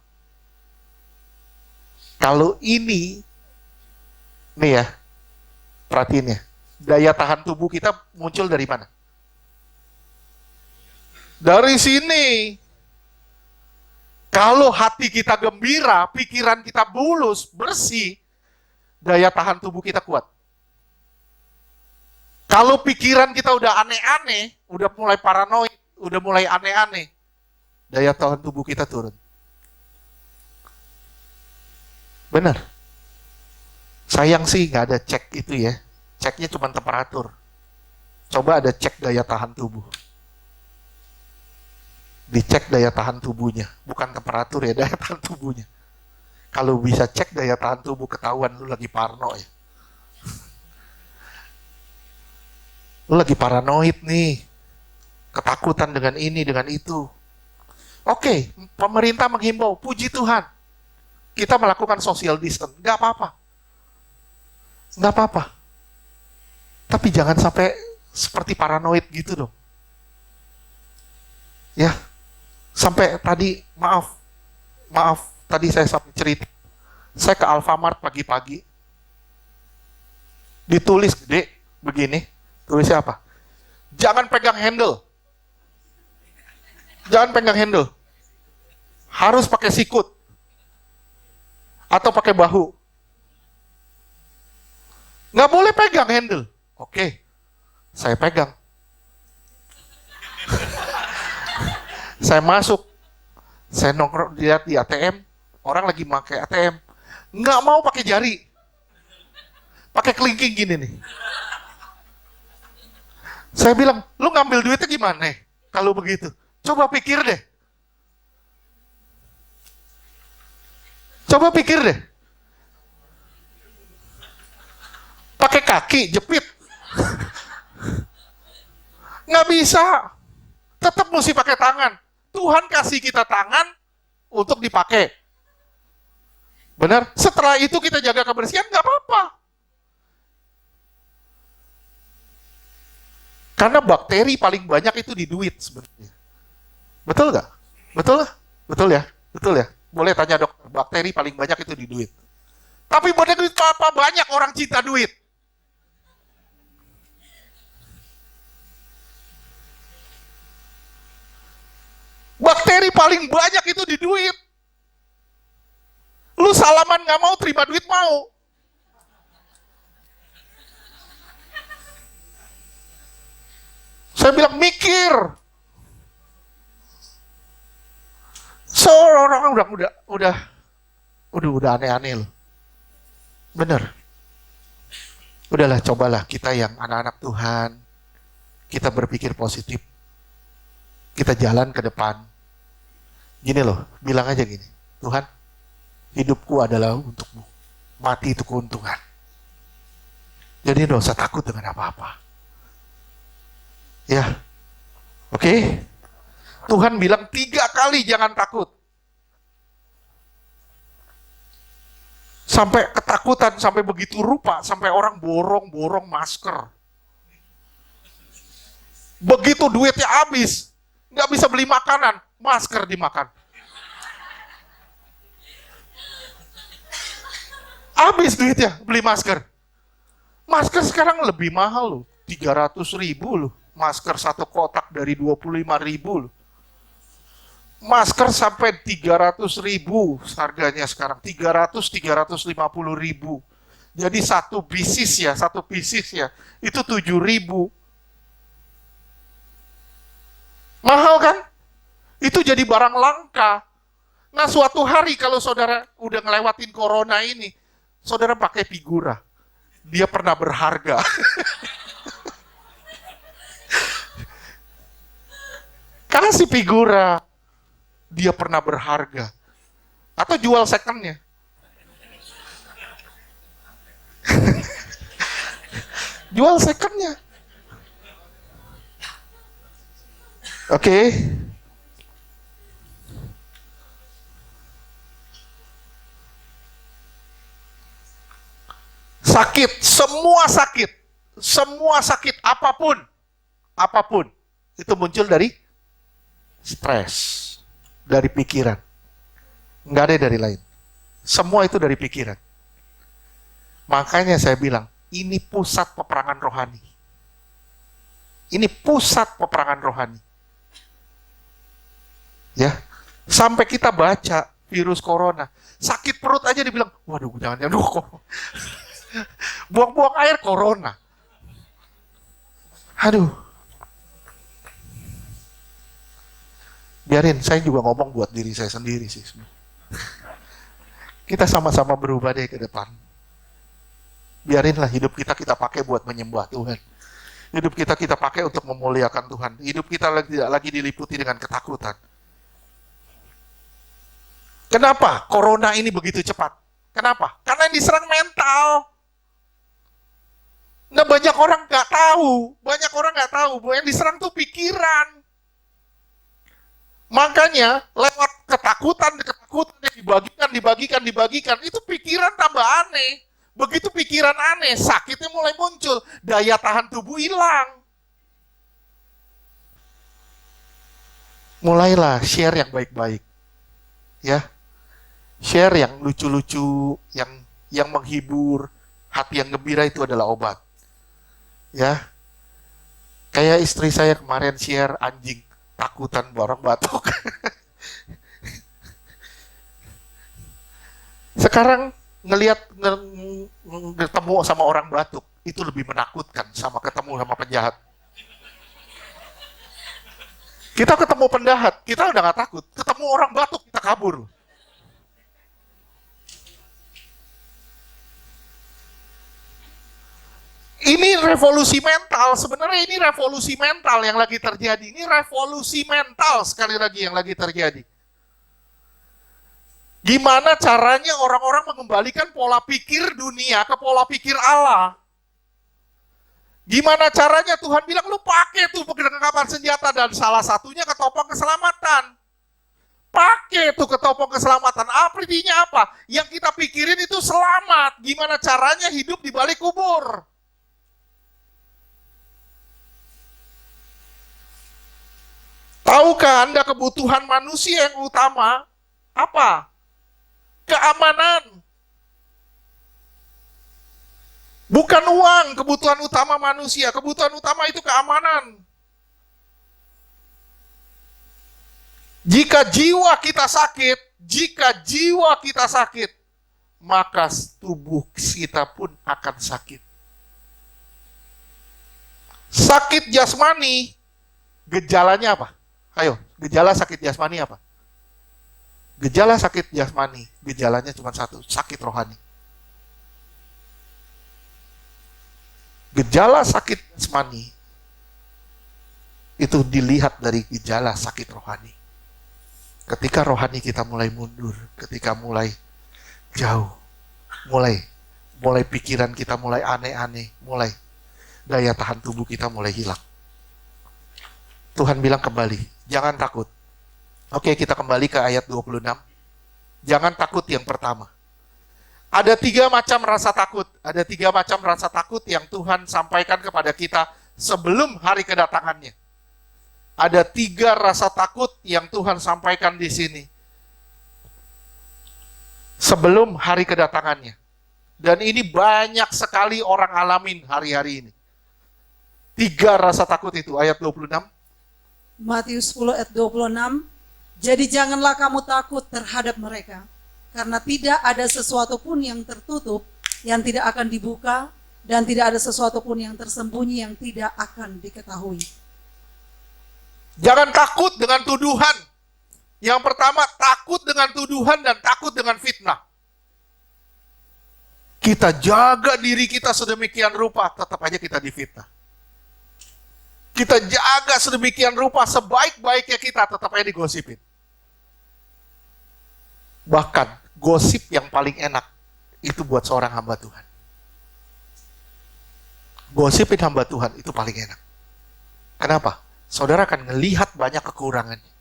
Kalau ini, nih ya, perhatiin ya, daya tahan tubuh kita muncul dari mana? Dari sini. Kalau hati kita gembira, pikiran kita mulus, bersih, daya tahan tubuh kita kuat. Kalau pikiran kita udah aneh-aneh, udah mulai paranoid, udah mulai aneh-aneh, daya tahan tubuh kita turun. Benar. Sayang sih nggak ada cek itu ya. Ceknya cuma temperatur. Coba ada cek daya tahan tubuh. Dicek daya tahan tubuhnya, bukan temperatur ya, daya tahan tubuhnya. Kalau bisa cek daya tahan tubuh, ketahuan lu lagi parno ya. Lu lagi paranoid nih, ketakutan dengan ini, dengan itu. Oke, pemerintah menghimbau, puji Tuhan, kita melakukan social distance, nggak apa-apa. Nggak apa-apa. Tapi jangan sampai seperti paranoid gitu dong. Ya, sampai tadi, maaf, tadi saya sampai cerita. Saya ke Alfamart pagi-pagi. Ditulis gede, begini. Tulisnya apa? Jangan pegang handle. Jangan pegang handle. Harus pakai sikut. Atau pakai bahu. Nggak boleh pegang handle. Oke, saya pegang. Saya masuk, saya nongkrong lihat di ATM, orang lagi pakai ATM, nggak mau pakai jari, pakai kelingking gini nih. Saya bilang, lu ngambil duitnya gimana? Kalau begitu, coba pikir deh. Coba pikir deh. Pakai kaki, jepit. Nggak bisa. Tetap mesti pakai tangan. Tuhan kasih kita tangan untuk dipakai. Benar? Setelah itu kita jaga kebersihan, nggak apa-apa. Karena bakteri paling banyak itu di duit sebenarnya. Betul nggak? Betul nggak? Betul ya? Betul ya? Boleh tanya dokter, bakteri paling banyak itu di duit. Tapi banyak duit apa banyak orang cinta duit? Bakteri paling banyak itu di duit. Lu salaman nggak mau, terima duit mau. Saya bilang mikir. So orang udah aneh-aneh loh. Bener. Udahlah, cobalah kita yang anak-anak Tuhan, kita berpikir positif. Kita jalan ke depan. Gini loh, bilang aja gini, Tuhan, hidupku adalah untukmu. Mati itu keuntungan. Jadi nggak usah takut dengan apa-apa. Ya, oke? Tuhan bilang 3 kali jangan takut. Sampai ketakutan, sampai begitu rupa, sampai orang borong-borong masker. Begitu duitnya habis, nggak bisa beli makanan, masker dimakan. Habis duitnya beli masker. Masker sekarang lebih mahal loh, 300.000 loh. Masker 1 kotak dari 25.000 loh. Masker sampai 300.000 harganya sekarang, 350.000. Jadi satu pieces ya, itu 7.000. Mahal kan? Itu jadi barang langka. Nah suatu hari kalau saudara udah ngelewatin corona ini, saudara pakai figura. Dia pernah berharga. Kasih figura. Dia pernah berharga. Atau jual secondnya. Jual secondnya. Oke. Sakit, semua sakit apapun, itu muncul dari stres, dari pikiran. Nggak ada dari lain. Semua itu dari pikiran. Makanya saya bilang, ini pusat peperangan rohani. Ini pusat peperangan rohani. Ya, sampai kita baca virus corona, sakit perut aja dibilang, waduh jangan buang-buang air corona. Aduh. Biarin, saya juga ngomong buat diri saya sendiri sih. Kita sama-sama berubah deh ke depan. Biarinlah hidup kita pakai buat menyembah Tuhan. Hidup kita pakai untuk memuliakan Tuhan. Hidup kita tidak lagi diliputi dengan ketakutan. Kenapa corona ini begitu cepat? Kenapa? Karena yang diserang mental. Nah banyak orang nggak tahu bahwa yang diserang tuh pikiran. Makanya lewat ketakutan yang dibagikan, itu pikiran tambah aneh. Begitu pikiran aneh, sakitnya mulai muncul, daya tahan tubuh hilang. Mulailah share yang baik-baik. Ya. Share yang lucu-lucu, yang menghibur, hati yang gembira itu adalah obat. Ya. Kayak istri saya kemarin share anjing takutan borong batuk. Sekarang ketemu sama orang batuk itu lebih menakutkan sama ketemu sama penjahat. Kita ketemu penjahat, kita udah gak takut. Ketemu orang batuk, kita kabur. Ini revolusi mental, sebenarnya ini revolusi mental yang lagi terjadi. Ini revolusi mental sekali lagi yang lagi terjadi. Gimana caranya orang-orang mengembalikan pola pikir dunia ke pola pikir Allah? Gimana caranya Tuhan bilang lu pakai tuh perlengkapan senjata dan salah satunya ketopong keselamatan. Pakai tuh ketopong keselamatan. Artinya apa? Yang kita pikirin itu selamat. Gimana caranya hidup di balik kubur? Tahukah Anda kebutuhan manusia yang utama apa? Keamanan. Bukan uang kebutuhan utama manusia. Kebutuhan utama itu keamanan. Jika jiwa kita sakit, maka tubuh kita pun akan sakit. Sakit jasmani, gejalanya apa? Ayo, gejala sakit jasmani apa? Gejala sakit jasmani, gejalanya cuma satu, sakit rohani. Gejala sakit jasmani itu dilihat dari gejala sakit rohani. Ketika rohani kita mulai mundur, ketika mulai jauh, mulai pikiran kita mulai aneh-aneh, mulai daya tahan tubuh kita mulai hilang. Tuhan bilang kembali, jangan takut. Oke, kita kembali ke ayat 26. Jangan takut yang pertama. Ada 3 macam rasa takut. Ada 3 macam rasa takut yang Tuhan sampaikan kepada kita sebelum hari kedatangannya. Ada 3 rasa takut yang Tuhan sampaikan di sini sebelum hari kedatangannya. Dan ini banyak sekali orang alamin hari-hari ini. 3 rasa takut itu, ayat 26. Matius 10 ayat 26. Jadi janganlah kamu takut terhadap mereka, karena tidak ada sesuatu pun yang tertutup yang tidak akan dibuka, dan tidak ada sesuatu pun yang tersembunyi yang tidak akan diketahui. Jangan takut dengan tuduhan. Yang pertama, takut dengan tuduhan dan takut dengan fitnah. Kita jaga diri kita sedemikian rupa, tetap aja kita difitnah. Kita jaga sedemikian rupa, sebaik-baiknya kita, tetap aja digosipin. Bahkan, gosip yang paling enak, itu buat seorang hamba Tuhan. Gosipin hamba Tuhan, itu paling enak. Kenapa? Saudara akan ngelihat banyak kekurangannya.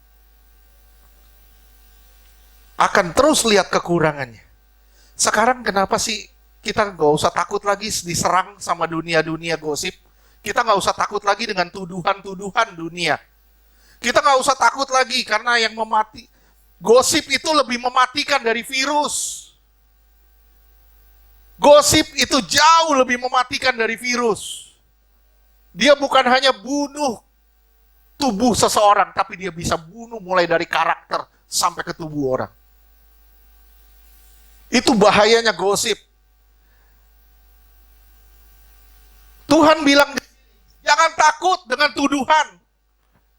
Akan terus lihat kekurangannya. Sekarang kenapa sih kita nggak usah takut lagi diserang sama dunia-dunia gosip? Kita nggak usah takut lagi dengan tuduhan-tuduhan dunia. Kita nggak usah takut lagi karena yang gosip itu lebih mematikan dari virus. Gosip itu jauh lebih mematikan dari virus. Dia bukan hanya bunuh tubuh seseorang, tapi dia bisa bunuh mulai dari karakter sampai ke tubuh orang. Itu bahayanya gosip. Tuhan bilang, jangan takut dengan tuduhan.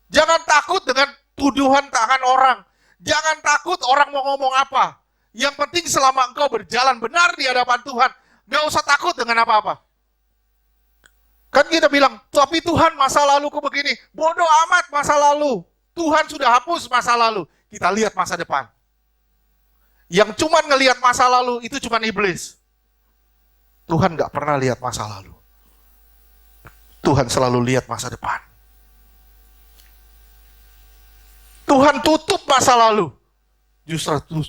Jangan takut dengan tuduhan tangan orang. Jangan takut orang mau ngomong apa. Yang penting selama engkau berjalan benar di hadapan Tuhan, gak usah takut dengan apa-apa. Kan kita bilang, tapi Tuhan masa laluku begini. Bodoh amat masa lalu. Tuhan sudah hapus masa lalu. Kita lihat masa depan. Yang cuman ngelihat masa lalu itu cuman iblis. Tuhan gak pernah lihat masa lalu. Tuhan selalu lihat masa depan. Tuhan tutup masa lalu.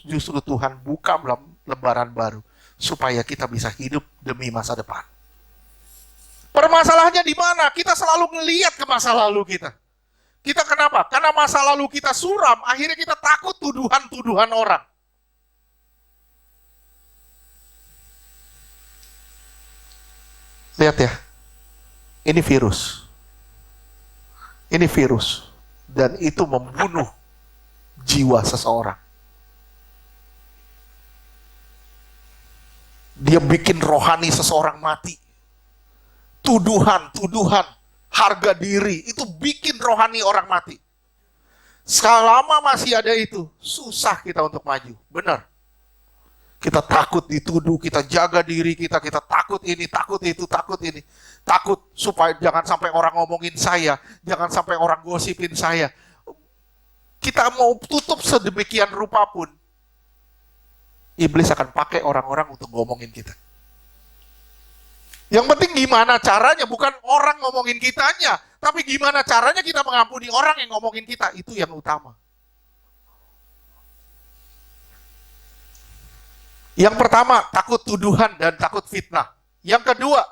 Justru Tuhan buka lembaran baru. Supaya kita bisa hidup demi masa depan. Permasalahannya di mana? Kita selalu ngelihat ke masa lalu kita. Kita kenapa? Karena masa lalu kita suram, akhirnya kita takut tuduhan-tuduhan orang. Lihat ya, ini virus. Ini virus. Dan itu membunuh jiwa seseorang. Dia bikin rohani seseorang mati. Tuduhan, harga diri, itu bikin rohani orang mati. Selama masih ada itu, susah kita untuk maju. Benar. Kita takut dituduh, kita jaga diri kita takut ini, takut itu, takut ini. Takut supaya jangan sampai orang ngomongin saya, jangan sampai orang gosipin saya. Kita mau tutup sedemikian rupa pun, iblis akan pakai orang-orang untuk ngomongin kita. Yang penting gimana caranya, bukan orang ngomongin kitanya, tapi gimana caranya kita mengampuni orang yang ngomongin kita, itu yang utama. Yang pertama, takut tuduhan dan takut fitnah. Yang kedua,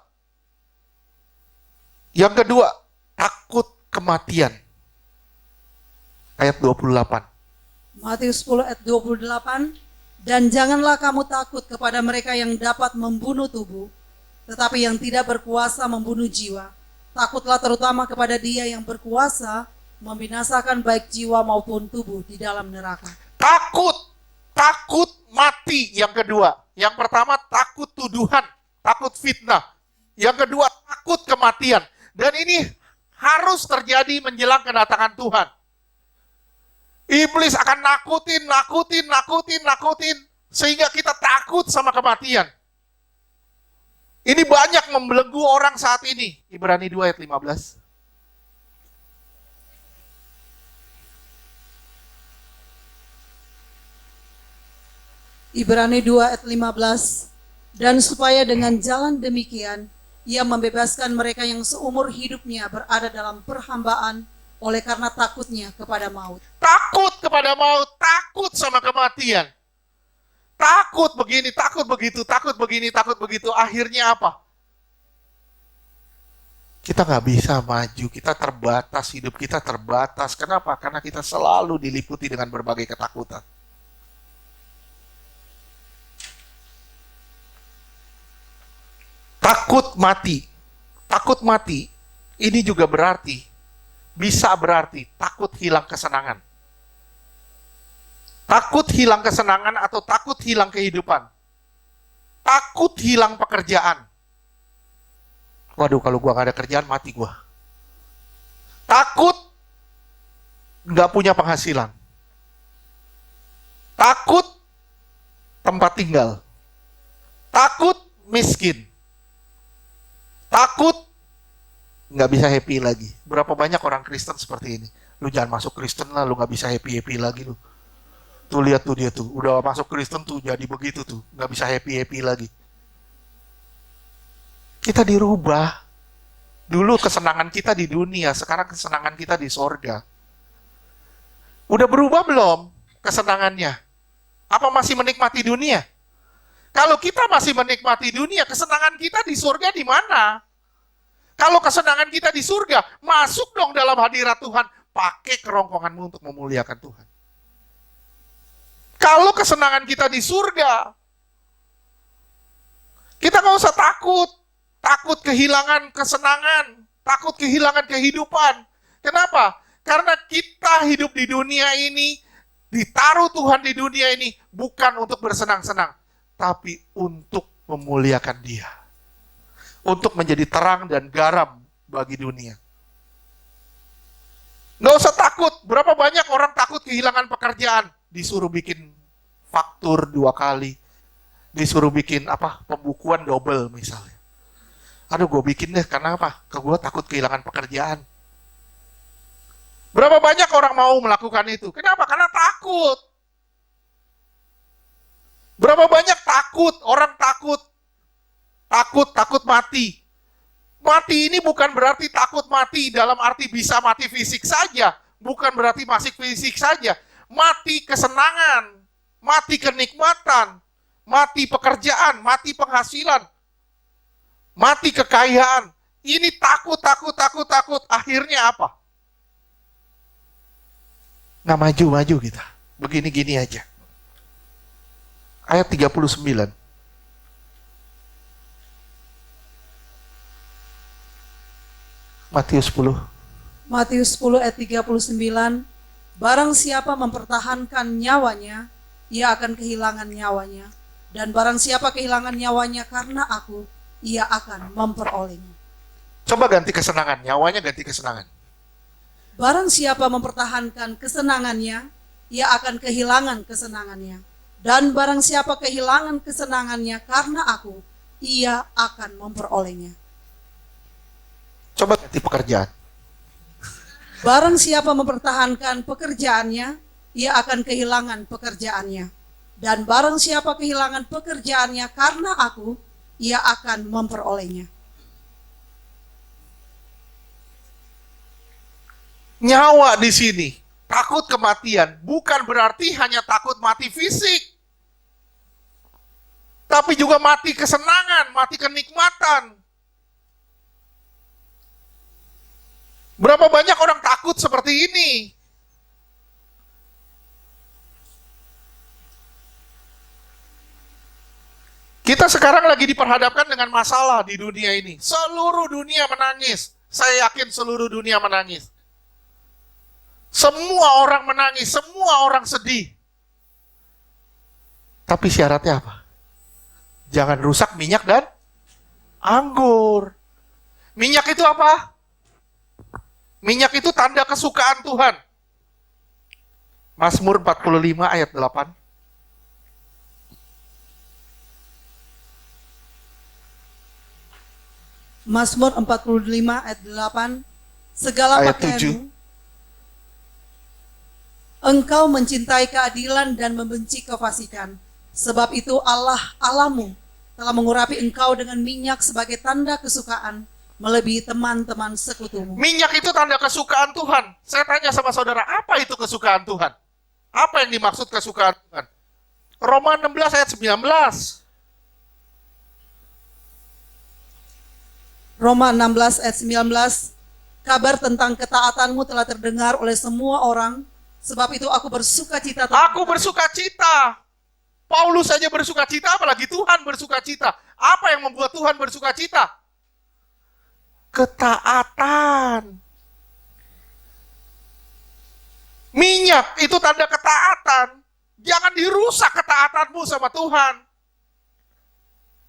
takut kematian. Ayat 28. Matius 10 ayat 28. Dan janganlah kamu takut kepada mereka yang dapat membunuh tubuh, tetapi yang tidak berkuasa membunuh jiwa. Takutlah terutama kepada Dia yang berkuasa membinasakan baik jiwa maupun tubuh di dalam neraka. Takut mati yang kedua. Yang pertama takut tuduhan, takut fitnah. Yang kedua takut kematian. Dan ini harus terjadi menjelang kedatangan Tuhan. Iblis akan nakutin, sehingga kita takut sama kematian. Ini banyak membelenggu orang saat ini. Ibrani 2 ayat 15. Ibrani 2 ayat 15. Dan supaya dengan jalan demikian, Ia membebaskan mereka yang seumur hidupnya berada dalam perhambaan oleh karena takutnya kepada maut. Takut kepada maut, takut sama kematian. Takut begini, takut begitu, takut begini, takut begitu. Akhirnya apa? Kita nggak bisa maju, kita terbatas, hidup kita terbatas. Kenapa? Karena kita selalu diliputi dengan berbagai ketakutan. Takut mati. Takut mati, ini juga bisa berarti takut hilang kesenangan. Takut hilang kesenangan atau takut hilang kehidupan. Takut hilang pekerjaan. Waduh, kalau gua gak ada kerjaan, mati gua. Takut gak punya penghasilan. Takut tempat tinggal. Takut miskin. Takut nggak bisa happy lagi. Berapa banyak orang Kristen seperti ini. Lu jangan masuk Kristen lah, lu nggak bisa happy lagi lu. Tuh lihat tuh dia tuh, udah masuk Kristen tuh jadi begitu tuh, nggak bisa happy lagi. Kita dirubah. Dulu kesenangan kita di dunia, sekarang kesenangan kita di sorga. Udah berubah belum kesenangannya? Apa masih menikmati dunia? Kalau kita masih menikmati dunia, kesenangan kita di surga di mana? Kalau kesenangan kita di surga, masuk dong dalam hadirat Tuhan. Pakai kerongkonganmu untuk memuliakan Tuhan. Kalau kesenangan kita di surga, kita nggak usah takut. Takut kehilangan kesenangan. Takut kehilangan kehidupan. Kenapa? Karena kita hidup di dunia ini, ditaruh Tuhan di dunia ini, bukan untuk bersenang-senang, tapi untuk memuliakan Dia. Untuk menjadi terang dan garam bagi dunia. Nggak usah takut. Berapa banyak orang takut kehilangan pekerjaan. Disuruh bikin faktur 2 kali. Disuruh bikin pembukuan double misalnya. Aduh, gue bikin deh, karena apa? Gue takut kehilangan pekerjaan. Berapa banyak orang mau melakukan itu? Kenapa? Karena takut. Berapa banyak orang takut mati. Mati ini bukan berarti takut mati dalam arti bisa mati fisik saja. Bukan berarti masih fisik saja. Mati kesenangan, mati kenikmatan, mati pekerjaan, mati penghasilan, mati kekayaan. Ini takut. Akhirnya apa? Nggak maju kita. Begini-gini aja. Ayat 39. Matius 10. Matius 10 ayat 39. Barang siapa mempertahankan nyawanya, ia akan kehilangan nyawanya. Dan barang siapa kehilangan nyawanya karena aku, ia akan memperolehnya. Coba ganti kesenangan, nyawanya ganti kesenangan. Barang siapa mempertahankan kesenangannya, ia akan kehilangan kesenangannya. Dan barang siapa kehilangan kesenangannya karena aku, ia akan memperolehnya. Coba ganti pekerjaan. Barang siapa mempertahankan pekerjaannya, ia akan kehilangan pekerjaannya. Dan barang siapa kehilangan pekerjaannya karena aku, ia akan memperolehnya. Nyawa di sini, takut kematian, bukan berarti hanya takut mati fisik. Tapi juga mati kesenangan, mati kenikmatan. Berapa banyak orang takut seperti ini? Saudara sekarang lagi diperhadapkan dengan masalah di dunia ini. Seluruh dunia menangis. Saya yakin seluruh dunia menangis. Semua orang menangis, semua orang sedih. Tapi syaratnya apa? Jangan rusak minyak dan anggur. Minyak itu apa? Minyak itu tanda kesukaan Tuhan. Mazmur 45 ayat 8. Mazmur 45 ayat 8. Segala Ayat pakaianmu, engkau mencintai keadilan dan membenci kefasikan. Sebab itu Allah Allahmu telah mengurapi engkau dengan minyak sebagai tanda kesukaan, melebihi teman-teman sekutumu. Minyak itu tanda kesukaan Tuhan. Saya tanya sama saudara, apa itu kesukaan Tuhan? Apa yang dimaksud kesukaan Tuhan? Roma 16 ayat 19. Roma 16 ayat 19. Kabar tentang ketaatanmu telah terdengar oleh semua orang, sebab itu aku bersuka cita. Aku bersuka cita. Paulus saja bersuka cita, apalagi Tuhan bersuka cita. Apa yang membuat Tuhan bersuka cita? Ketaatan. Minyak itu tanda ketaatan. Jangan dirusak ketaatanmu sama Tuhan.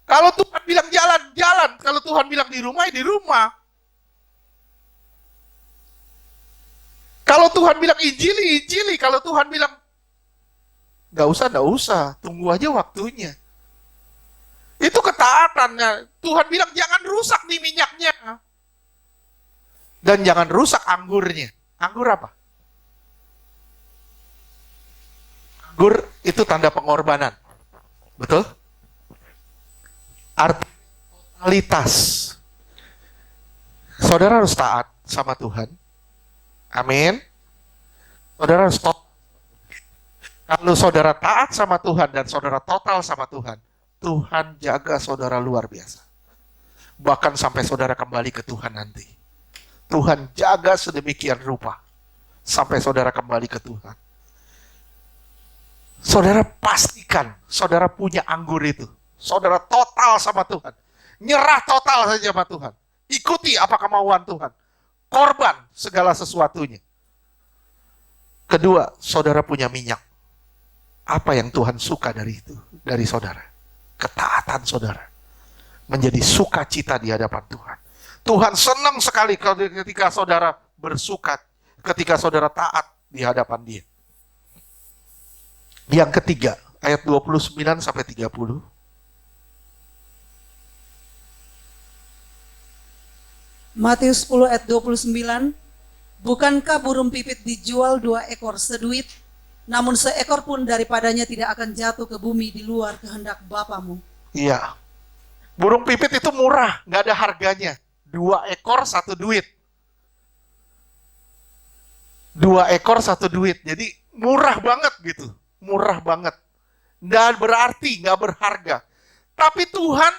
Kalau Tuhan bilang jalan, jalan. Kalau Tuhan bilang di rumah, ya di rumah. Kalau Tuhan bilang injili, injili. Kalau Tuhan bilang nggak usah. Tunggu aja waktunya. Itu ketaatannya. Tuhan bilang jangan rusak nih minyaknya. Dan jangan rusak anggurnya. Anggur apa? Anggur itu tanda pengorbanan. Betul? Arti totalitas. Saudara harus taat sama Tuhan. Amin. Saudara harus kalau saudara taat sama Tuhan dan saudara total sama Tuhan, Tuhan jaga saudara luar biasa. Bahkan sampai saudara kembali ke Tuhan nanti. Tuhan jaga sedemikian rupa sampai saudara kembali ke Tuhan. Saudara pastikan saudara punya anggur itu. Saudara total sama Tuhan. Nyerah total saja sama Tuhan. Ikuti apa kemauan Tuhan. Korban segala sesuatunya. Kedua, saudara punya minyak. Apa yang Tuhan suka dari itu? Dari saudara. Ketaatan saudara. Menjadi sukacita di hadapan Tuhan. Tuhan senang sekali ketika saudara bersuka. Ketika saudara taat di hadapan Dia. Yang ketiga, ayat 29 sampai 30. Matius 10 ayat 29. Bukankah burung pipit dijual 2 ekor seduit, namun seekor pun daripadanya tidak akan jatuh ke bumi di luar kehendak Bapamu? Iya. Burung pipit itu murah, nggak ada harganya. 2 ekor 1 duit. 2 ekor 1 duit. Jadi murah banget gitu. Murah banget. Dan berarti nggak berharga. Tapi Tuhan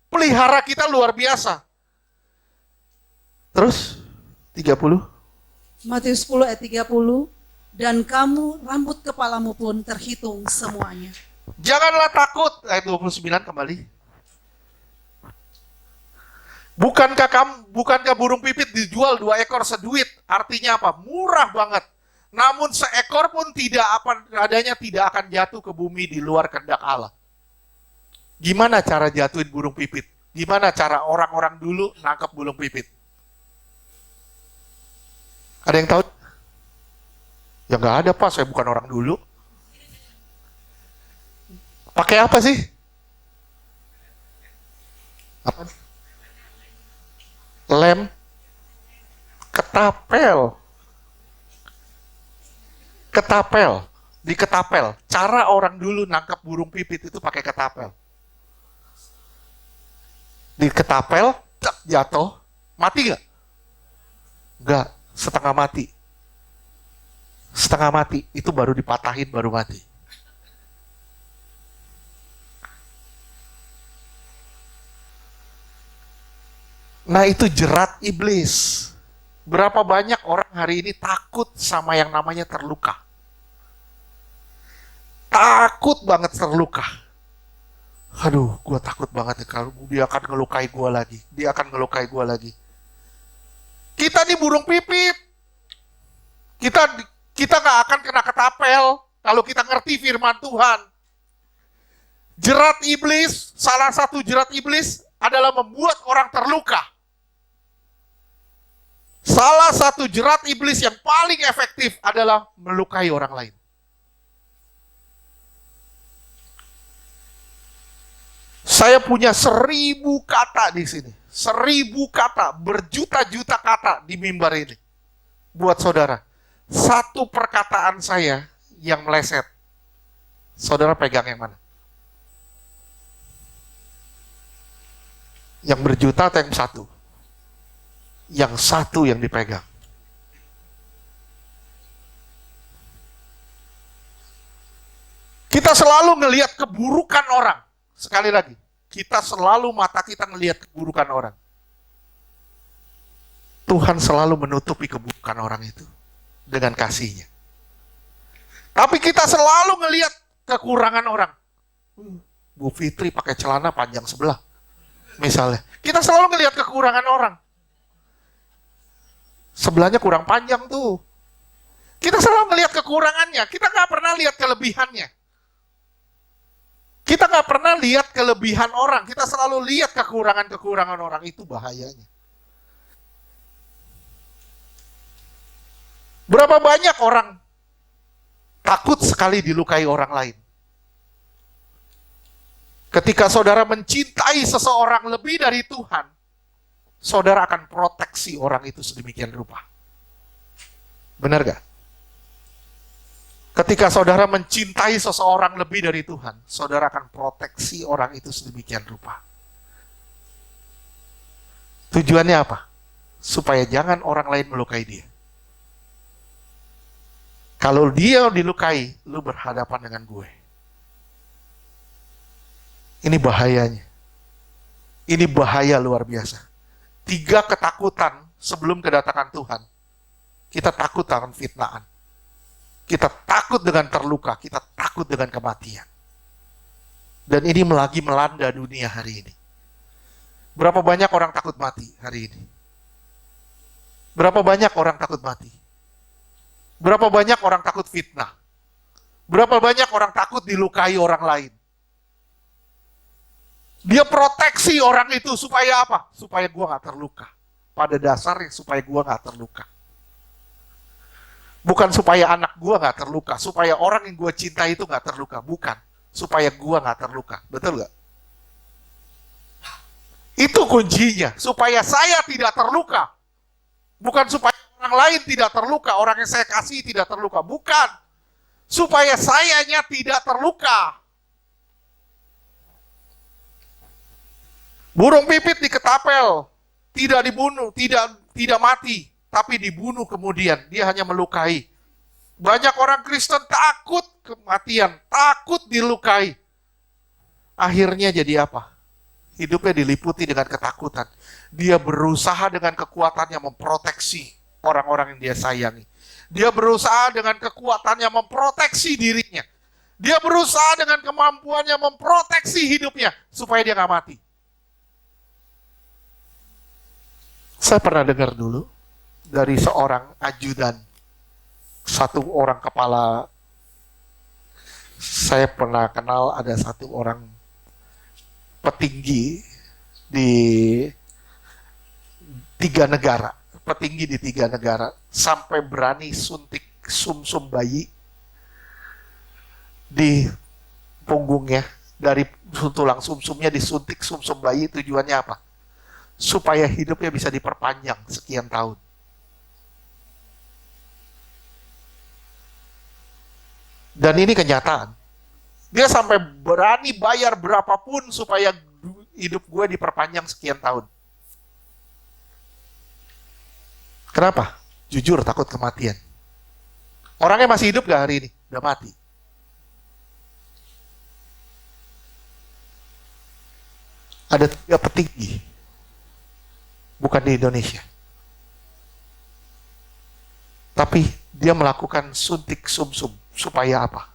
pelihara kita luar biasa. Terus 30. Matius 10 ayat 30. Dan kamu rambut kepalamu pun terhitung semuanya. Janganlah takut. Ayat 29 kembali. Bukankah burung pipit dijual 2 ekor seduit? Artinya apa? Murah banget. Namun seekor pun tidak akan jatuh ke bumi di luar kehendak Allah. Gimana cara jatuhin burung pipit? Gimana cara orang-orang dulu nangkap burung pipit? Ada yang tahu? Ya nggak ada Pak, saya bukan orang dulu. Pakai apa sih? Apa? Lem, ketapel. Diketapel. Cara orang dulu nangkap burung pipit itu pakai ketapel. Diketapel, jatuh, mati nggak? Nggak, setengah mati. Setengah mati, itu baru dipatahin, baru mati. Nah itu jerat iblis. Berapa banyak orang hari ini takut sama yang namanya terluka. Takut banget terluka. Aduh, gue takut banget ya kalau dia akan ngelukai gue lagi. Dia akan ngelukai gue lagi. Kita nih burung pipit. Kita kita nggak akan kena ketapel kalau kita ngerti firman Tuhan. Jerat iblis, salah satu jerat iblis adalah membuat orang terluka. Salah satu jerat iblis yang paling efektif adalah melukai orang lain. Saya punya 1000 kata di sini. 1000 kata, berjuta-juta kata di mimbar ini. Buat saudara. Satu perkataan saya yang meleset. Saudara pegang yang mana? Yang berjuta atau yang satu? Yang satu yang dipegang. Kita selalu ngelihat keburukan orang. Sekali lagi, kita selalu mata kita ngelihat keburukan orang. Tuhan selalu menutupi keburukan orang itu dengan kasih-Nya. Tapi kita selalu ngelihat kekurangan orang. Bu Fitri pakai celana panjang sebelah. Misalnya, kita selalu ngelihat kekurangan orang. Sebelahnya kurang panjang tuh. Kita selalu ngelihat kekurangannya, kita nggak pernah lihat kelebihannya. Kita nggak pernah lihat kelebihan orang, kita selalu lihat kekurangan-kekurangan orang, itu bahayanya. Berapa banyak orang takut sekali dilukai orang lain. Ketika saudara mencintai seseorang lebih dari Tuhan, saudara akan proteksi orang itu sedemikian rupa. Benar gak? Ketika saudara mencintai seseorang lebih dari Tuhan, saudara akan proteksi orang itu sedemikian rupa. Tujuannya apa? Supaya jangan orang lain melukai dia. Kalau dia dilukai, lu berhadapan dengan gue. Ini bahayanya. Ini bahaya luar biasa. 3 ketakutan sebelum kedatangan Tuhan. Kita takut akan fitnaan. Kita takut dengan terluka, kita takut dengan kematian. Dan ini lagi melanda dunia hari ini. Berapa banyak orang takut mati hari ini? Berapa banyak orang takut mati? Berapa banyak orang takut fitnah? Berapa banyak orang takut dilukai orang lain? Dia proteksi orang itu supaya apa? Supaya gua gak terluka. Pada dasarnya supaya gua gak terluka. Bukan supaya anak gua gak terluka, supaya orang yang gua cintai itu gak terluka. Bukan, supaya gua gak terluka. Betul gak? Itu kuncinya, supaya saya tidak terluka. Bukan supaya orang lain tidak terluka, orang yang saya kasih tidak terluka. Bukan, supaya sayanya tidak terluka. Burung pipit diketapel, tidak dibunuh, tidak mati, tapi dibunuh kemudian. Dia hanya melukai. Banyak orang Kristen takut kematian, takut dilukai. Akhirnya jadi apa? Hidupnya diliputi dengan ketakutan. Dia berusaha dengan kekuatannya memproteksi orang-orang yang dia sayangi. Dia berusaha dengan kekuatannya memproteksi dirinya. Dia berusaha dengan kemampuannya memproteksi hidupnya supaya dia gak mati. Saya pernah dengar dulu dari seorang ajudan, satu orang kepala. Saya pernah kenal ada satu orang petinggi di 3 negara, petinggi di 3 negara, sampai berani suntik sumsum bayi di punggungnya, dari tulang sumsumnya disuntik sumsum bayi. Tujuannya apa? Supaya hidupnya bisa diperpanjang sekian tahun. Dan ini kenyataan. Dia sampai berani bayar berapapun supaya hidup gue diperpanjang sekian tahun. Kenapa? Jujur takut kematian. Orangnya masih hidup gak hari ini? Udah mati. Ada 3 petinggi. Bukan di Indonesia. Tapi dia melakukan suntik sumsum. Supaya apa?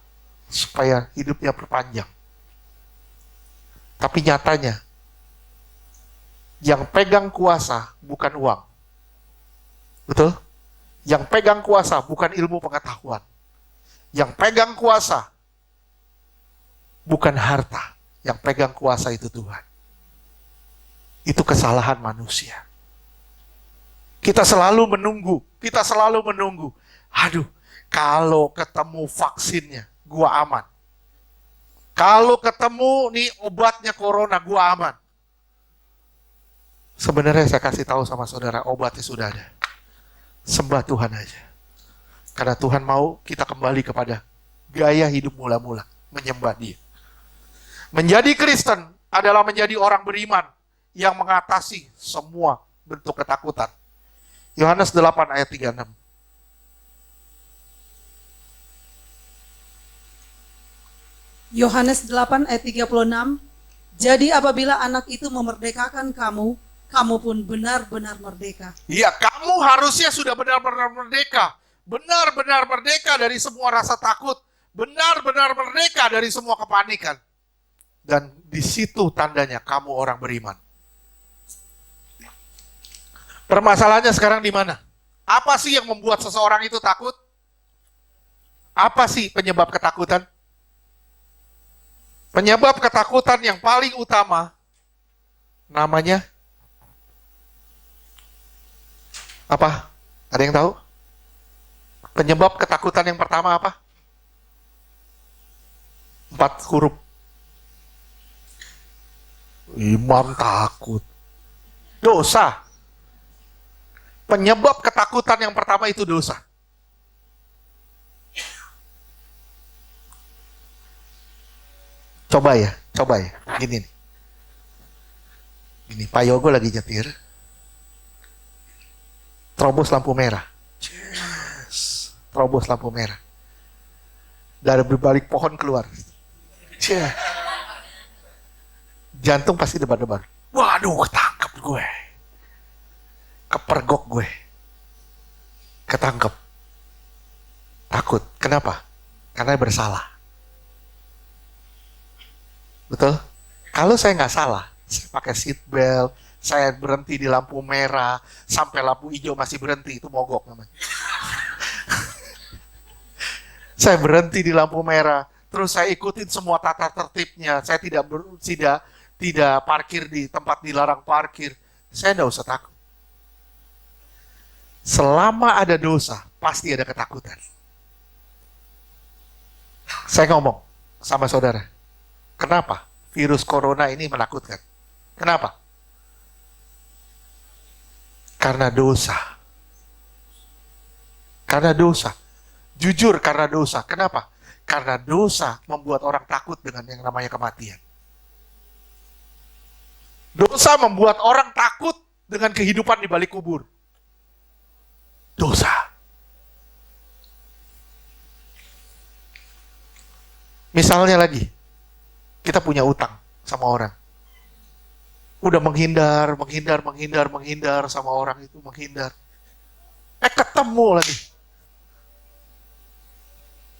Supaya hidupnya berpanjang. Tapi nyatanya, yang pegang kuasa bukan uang. Betul? Yang pegang kuasa bukan ilmu pengetahuan. Yang pegang kuasa bukan harta. Yang pegang kuasa itu Tuhan. Itu kesalahan manusia. Kita selalu menunggu. Aduh, kalau ketemu vaksinnya, gua aman. Kalau ketemu nih obatnya corona, gua aman. Sebenarnya saya kasih tahu sama saudara, obatnya sudah ada. Sembah Tuhan aja. Karena Tuhan mau kita kembali kepada gaya hidup mula-mula, menyembah Dia. Menjadi Kristen adalah menjadi orang beriman yang mengatasi semua bentuk ketakutan. Yohanes 8 ayat 36. Yohanes 8 ayat 36. Jadi apabila anak itu memerdekakan kamu, kamu pun benar-benar merdeka. Iya, kamu harusnya sudah benar-benar merdeka. Benar-benar merdeka dari semua rasa takut. Benar-benar merdeka dari semua kepanikan. Dan di situ tandanya kamu orang beriman. Permasalahannya sekarang di mana? Apa sih yang membuat seseorang itu takut? Apa sih penyebab ketakutan? Penyebab ketakutan yang paling utama namanya apa? Ada yang tahu? Penyebab ketakutan yang pertama apa? 4 huruf. Imam takut. Dosa. Penyebab ketakutan yang pertama itu dosa. Coba ya. Gini nih. Ini Pak Yogo lagi nyetir. Terobos lampu merah. Yes. Terobos lampu merah. Dari balik pohon keluar. Yes. Jantung pasti debar-debar. Waduh, ketangkep gue. Kepergok gue. Ketangkep. Takut. Kenapa? Karena bersalah. Betul? Kalau saya nggak salah, saya pakai seat belt, saya berhenti di lampu merah, sampai lampu hijau masih berhenti, itu mogok namanya. Saya berhenti di lampu merah, terus saya ikutin semua tata tertibnya, saya tidak parkir di tempat dilarang parkir, saya nggak usah takut. Selama ada dosa, pasti ada ketakutan. Saya ngomong sama saudara, kenapa virus corona ini menakutkan? Kenapa? Karena dosa. Karena dosa. Jujur karena dosa. Kenapa? Karena dosa membuat orang takut dengan yang namanya kematian. Dosa membuat orang takut dengan kehidupan di balik kubur. Dosa. Misalnya lagi, kita punya utang sama orang. Udah menghindar sama orang itu, menghindar. Ketemu lagi.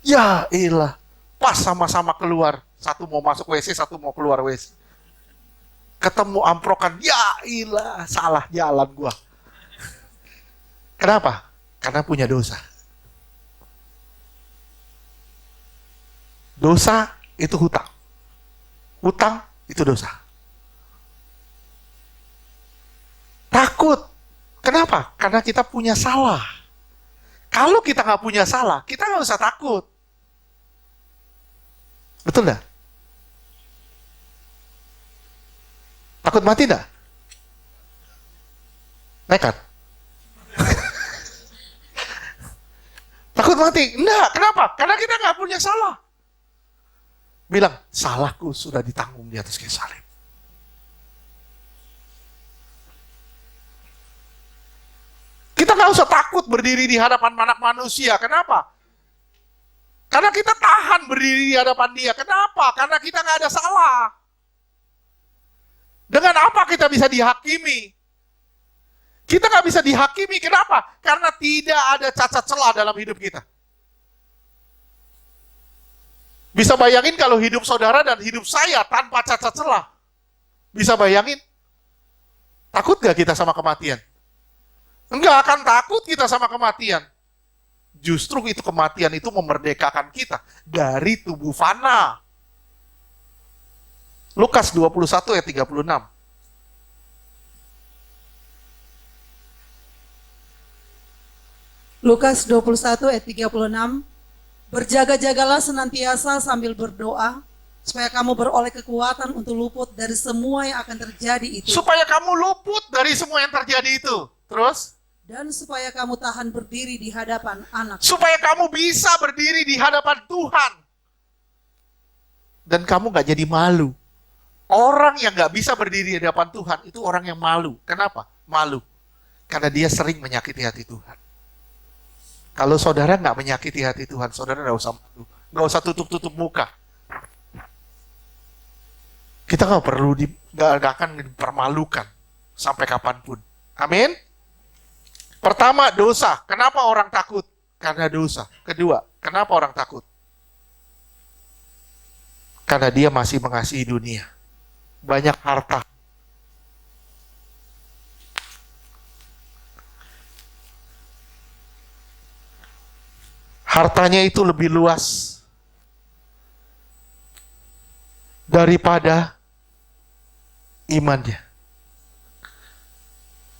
Ya ilah, pas sama-sama keluar. Satu mau masuk WC, satu mau keluar WC. Ketemu amprokan, ya ilah, salah jalan gua. Kenapa? Karena punya dosa. Dosa itu hutang. Hutang itu dosa. Takut. Kenapa? Karena kita punya salah. Kalau kita nggak punya salah, kita nggak usah takut. Betul nggak? Takut mati nggak? Nekat. Takut mati? Enggak. Kenapa? Karena kita nggak punya salah. Bilang, salahku sudah ditanggung di atas kayu salib. Kita nggak usah takut berdiri di hadapan anak manusia. Kenapa? Karena kita tahan berdiri di hadapan dia. Kenapa? Karena kita nggak ada salah. Dengan apa kita bisa dihakimi? Kita nggak bisa dihakimi. Kenapa? Karena tidak ada cacat celah dalam hidup kita. Bisa bayangin kalau hidup saudara dan hidup saya tanpa cacat celah. Bisa bayangin? Takut gak kita sama kematian? Enggak akan takut kita sama kematian. Justru itu kematian itu memerdekakan kita dari tubuh fana. Lukas 21 ayat 36. Lukas 21 ayat 36. Berjaga-jagalah senantiasa sambil berdoa, supaya kamu beroleh kekuatan untuk luput dari semua yang akan terjadi itu. Supaya kamu luput dari semua yang terjadi itu. Terus? Dan supaya kamu tahan berdiri di hadapan anak. Supaya kamu bisa berdiri di hadapan Tuhan. Dan kamu gak jadi malu. Orang yang gak bisa berdiri di hadapan Tuhan, itu orang yang malu. Kenapa? Malu. Karena dia sering menyakiti hati Tuhan. Kalau saudara gak menyakiti hati Tuhan, saudara gak usah malu. Gak usah tutup-tutup muka. Kita gak perlu, gak akan dipermalukan sampai kapanpun. Amin? Pertama, dosa. Kenapa orang takut? Karena dosa. Kedua, kenapa orang takut? Karena dia masih mengasihi dunia. Banyak harta. Hartanya itu lebih luas daripada imannya.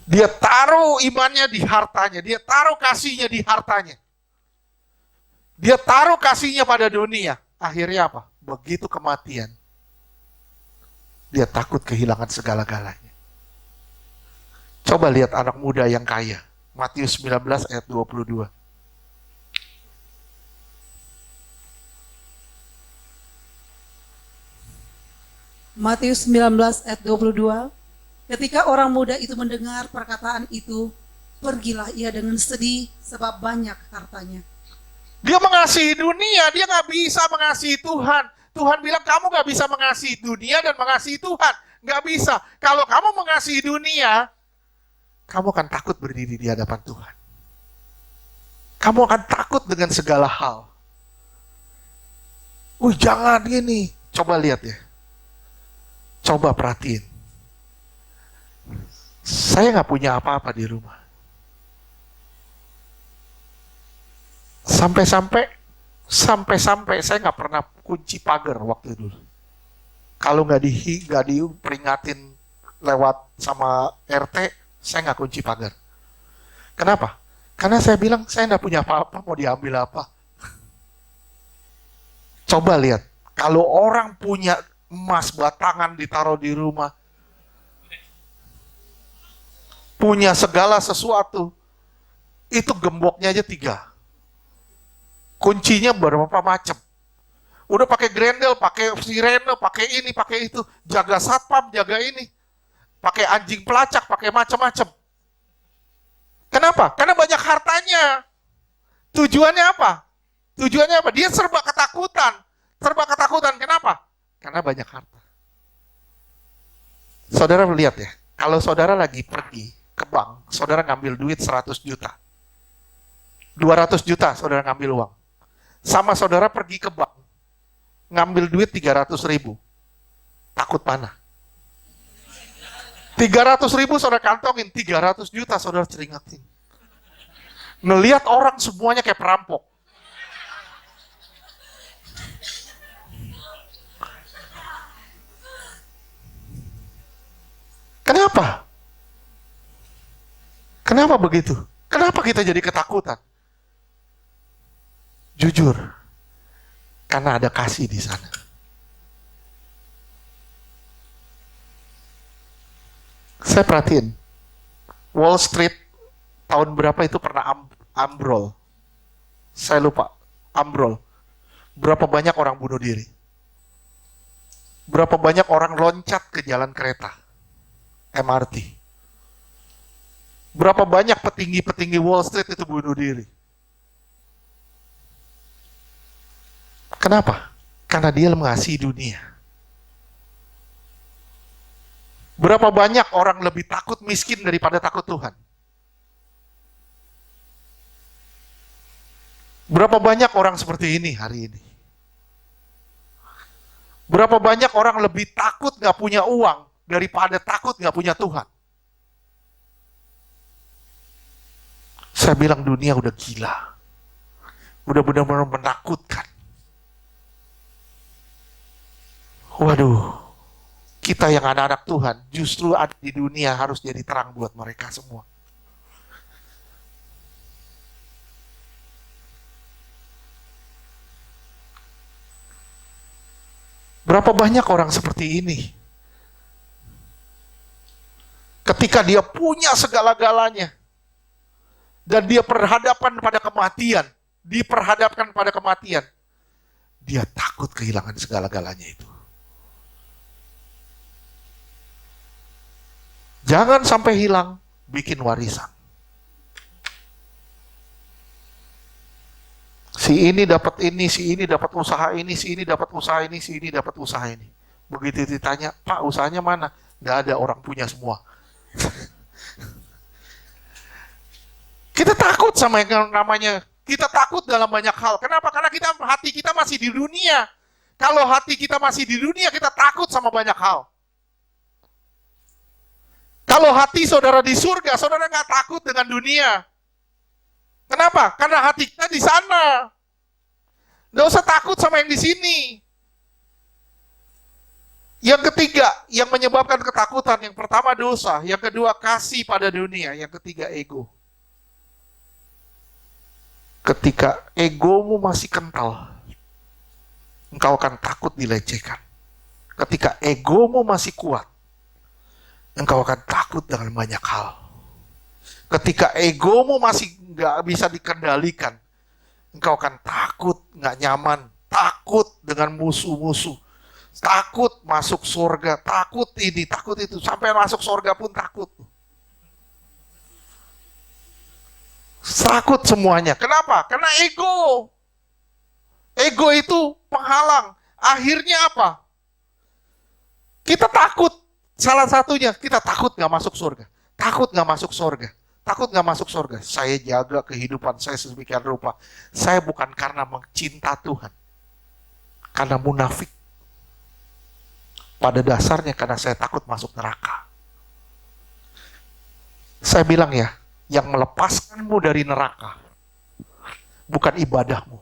Dia taruh imannya di hartanya. Dia taruh kasihnya di hartanya. Dia taruh kasihnya pada dunia. Akhirnya apa? Begitu kematian, dia takut kehilangan segala-galanya. Coba lihat anak muda yang kaya. Matius 19 ayat 22. Matius 19 ayat 22. Ketika orang muda itu mendengar perkataan itu, pergilah ia dengan sedih sebab banyak hartanya. Dia mengasihi dunia, dia gak bisa mengasihi Tuhan. Tuhan bilang kamu gak bisa mengasihi dunia dan mengasihi Tuhan. Gak bisa. Kalau kamu mengasihi dunia, kamu akan takut berdiri di hadapan Tuhan. Kamu akan takut dengan segala hal. Jangan gini. Coba lihat ya. Coba perhatiin. Saya nggak punya apa-apa di rumah. Sampai-sampai saya nggak pernah kunci pagar waktu dulu. Kalau nggak diperingatin lewat sama RT, saya nggak kunci pagar. Kenapa? Karena saya bilang saya nggak punya apa-apa, mau diambil apa? Coba lihat, kalau orang punya emas batangan ditaruh di rumah, punya segala sesuatu, itu gemboknya aja 3. Kuncinya berapa macam. Udah pakai grendel, pakai sirene, pakai ini, pakai itu. Jaga satpam, jaga ini. Pakai anjing pelacak, pakai macam-macam. Kenapa? Karena banyak hartanya. Tujuannya apa? Tujuannya apa? Dia serba ketakutan. Serba ketakutan. Kenapa? Karena banyak harta. Saudara lihat ya, kalau saudara lagi pergi ke bank, saudara ngambil duit 100 juta. 200 juta saudara ngambil uang. Sama saudara pergi ke bank, ngambil duit 300.000. Takut mana? 300.000 saudara kantongin, 300 juta saudara ceringatin. Ngelihat orang semuanya kayak perampok. Kenapa? Kenapa begitu? Kenapa kita jadi ketakutan? Jujur, karena ada kasih di sana. Saya perhatiin, Wall Street tahun berapa itu pernah ambrol. Saya lupa, ambrol. Berapa banyak orang bunuh diri? Berapa banyak orang loncat ke jalan kereta, MRT? Berapa banyak petinggi-petinggi Wall Street itu bunuh diri? Kenapa? Karena dia mengasihi dunia. Berapa banyak orang lebih takut miskin daripada takut Tuhan? Berapa banyak orang seperti ini hari ini? Berapa banyak orang lebih takut gak punya uang daripada takut nggak punya Tuhan. Saya bilang dunia udah gila. Udah benar-benar menakutkan. Waduh, kita yang anak-anak Tuhan justru ada di dunia harus jadi terang buat mereka semua. Berapa banyak orang seperti ini? Ketika dia punya segala-galanya dan dia diperhadapkan pada kematian, dia takut kehilangan segala-galanya itu. Jangan sampai hilang, bikin warisan. Si ini dapat ini, si ini dapat usaha ini, si ini dapat usaha ini, si ini dapat usaha ini. Begitu ditanya, Pak usahanya mana? Gak ada, orang punya semua. Kita takut sama yang namanya, kita takut dalam banyak hal. Kenapa? Karena hati kita masih di dunia. Kalau hati kita masih di dunia, kita takut sama banyak hal. Kalau hati saudara di surga, saudara nggak takut dengan dunia. Kenapa? Karena hati kita di sana. Nggak usah takut sama yang di sini. Yang ketiga, yang menyebabkan ketakutan, yang pertama dosa, yang kedua kasih pada dunia, yang ketiga ego. Ketika egomu masih kental, engkau akan takut dilecehkan. Ketika egomu masih kuat, engkau akan takut dengan banyak hal. Ketika egomu masih nggak bisa dikendalikan, engkau akan takut, nggak nyaman, takut dengan musuh-musuh, takut masuk surga, takut ini, takut itu, sampai masuk surga pun takut. Takut semuanya. Kenapa? Karena ego. Ego itu penghalang. Akhirnya apa? Kita takut. Salah satunya, kita takut nggak masuk surga. Takut nggak masuk surga. Takut nggak masuk surga. Saya jaga kehidupan saya sedemikian rupa. Saya bukan karena mencinta Tuhan. Karena munafik. Pada dasarnya karena saya takut masuk neraka. Saya bilang ya, yang melepaskanmu dari neraka bukan ibadahmu.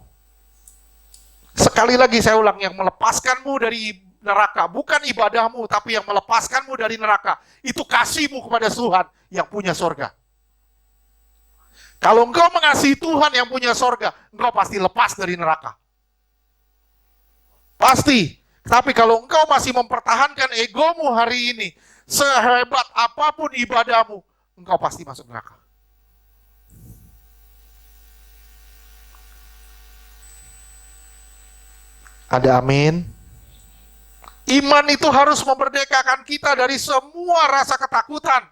Sekali lagi saya ulang, yang melepaskanmu dari neraka bukan ibadahmu, tapi yang melepaskanmu dari neraka itu kasihmu kepada Tuhan yang punya sorga. Kalau engkau mengasihi Tuhan yang punya sorga, engkau pasti lepas dari neraka. Pasti. Tapi kalau engkau masih mempertahankan egomu hari ini, sehebat apapun ibadahmu, engkau pasti masuk neraka. Ada amin? Iman itu harus memerdekakan kita dari semua rasa ketakutan.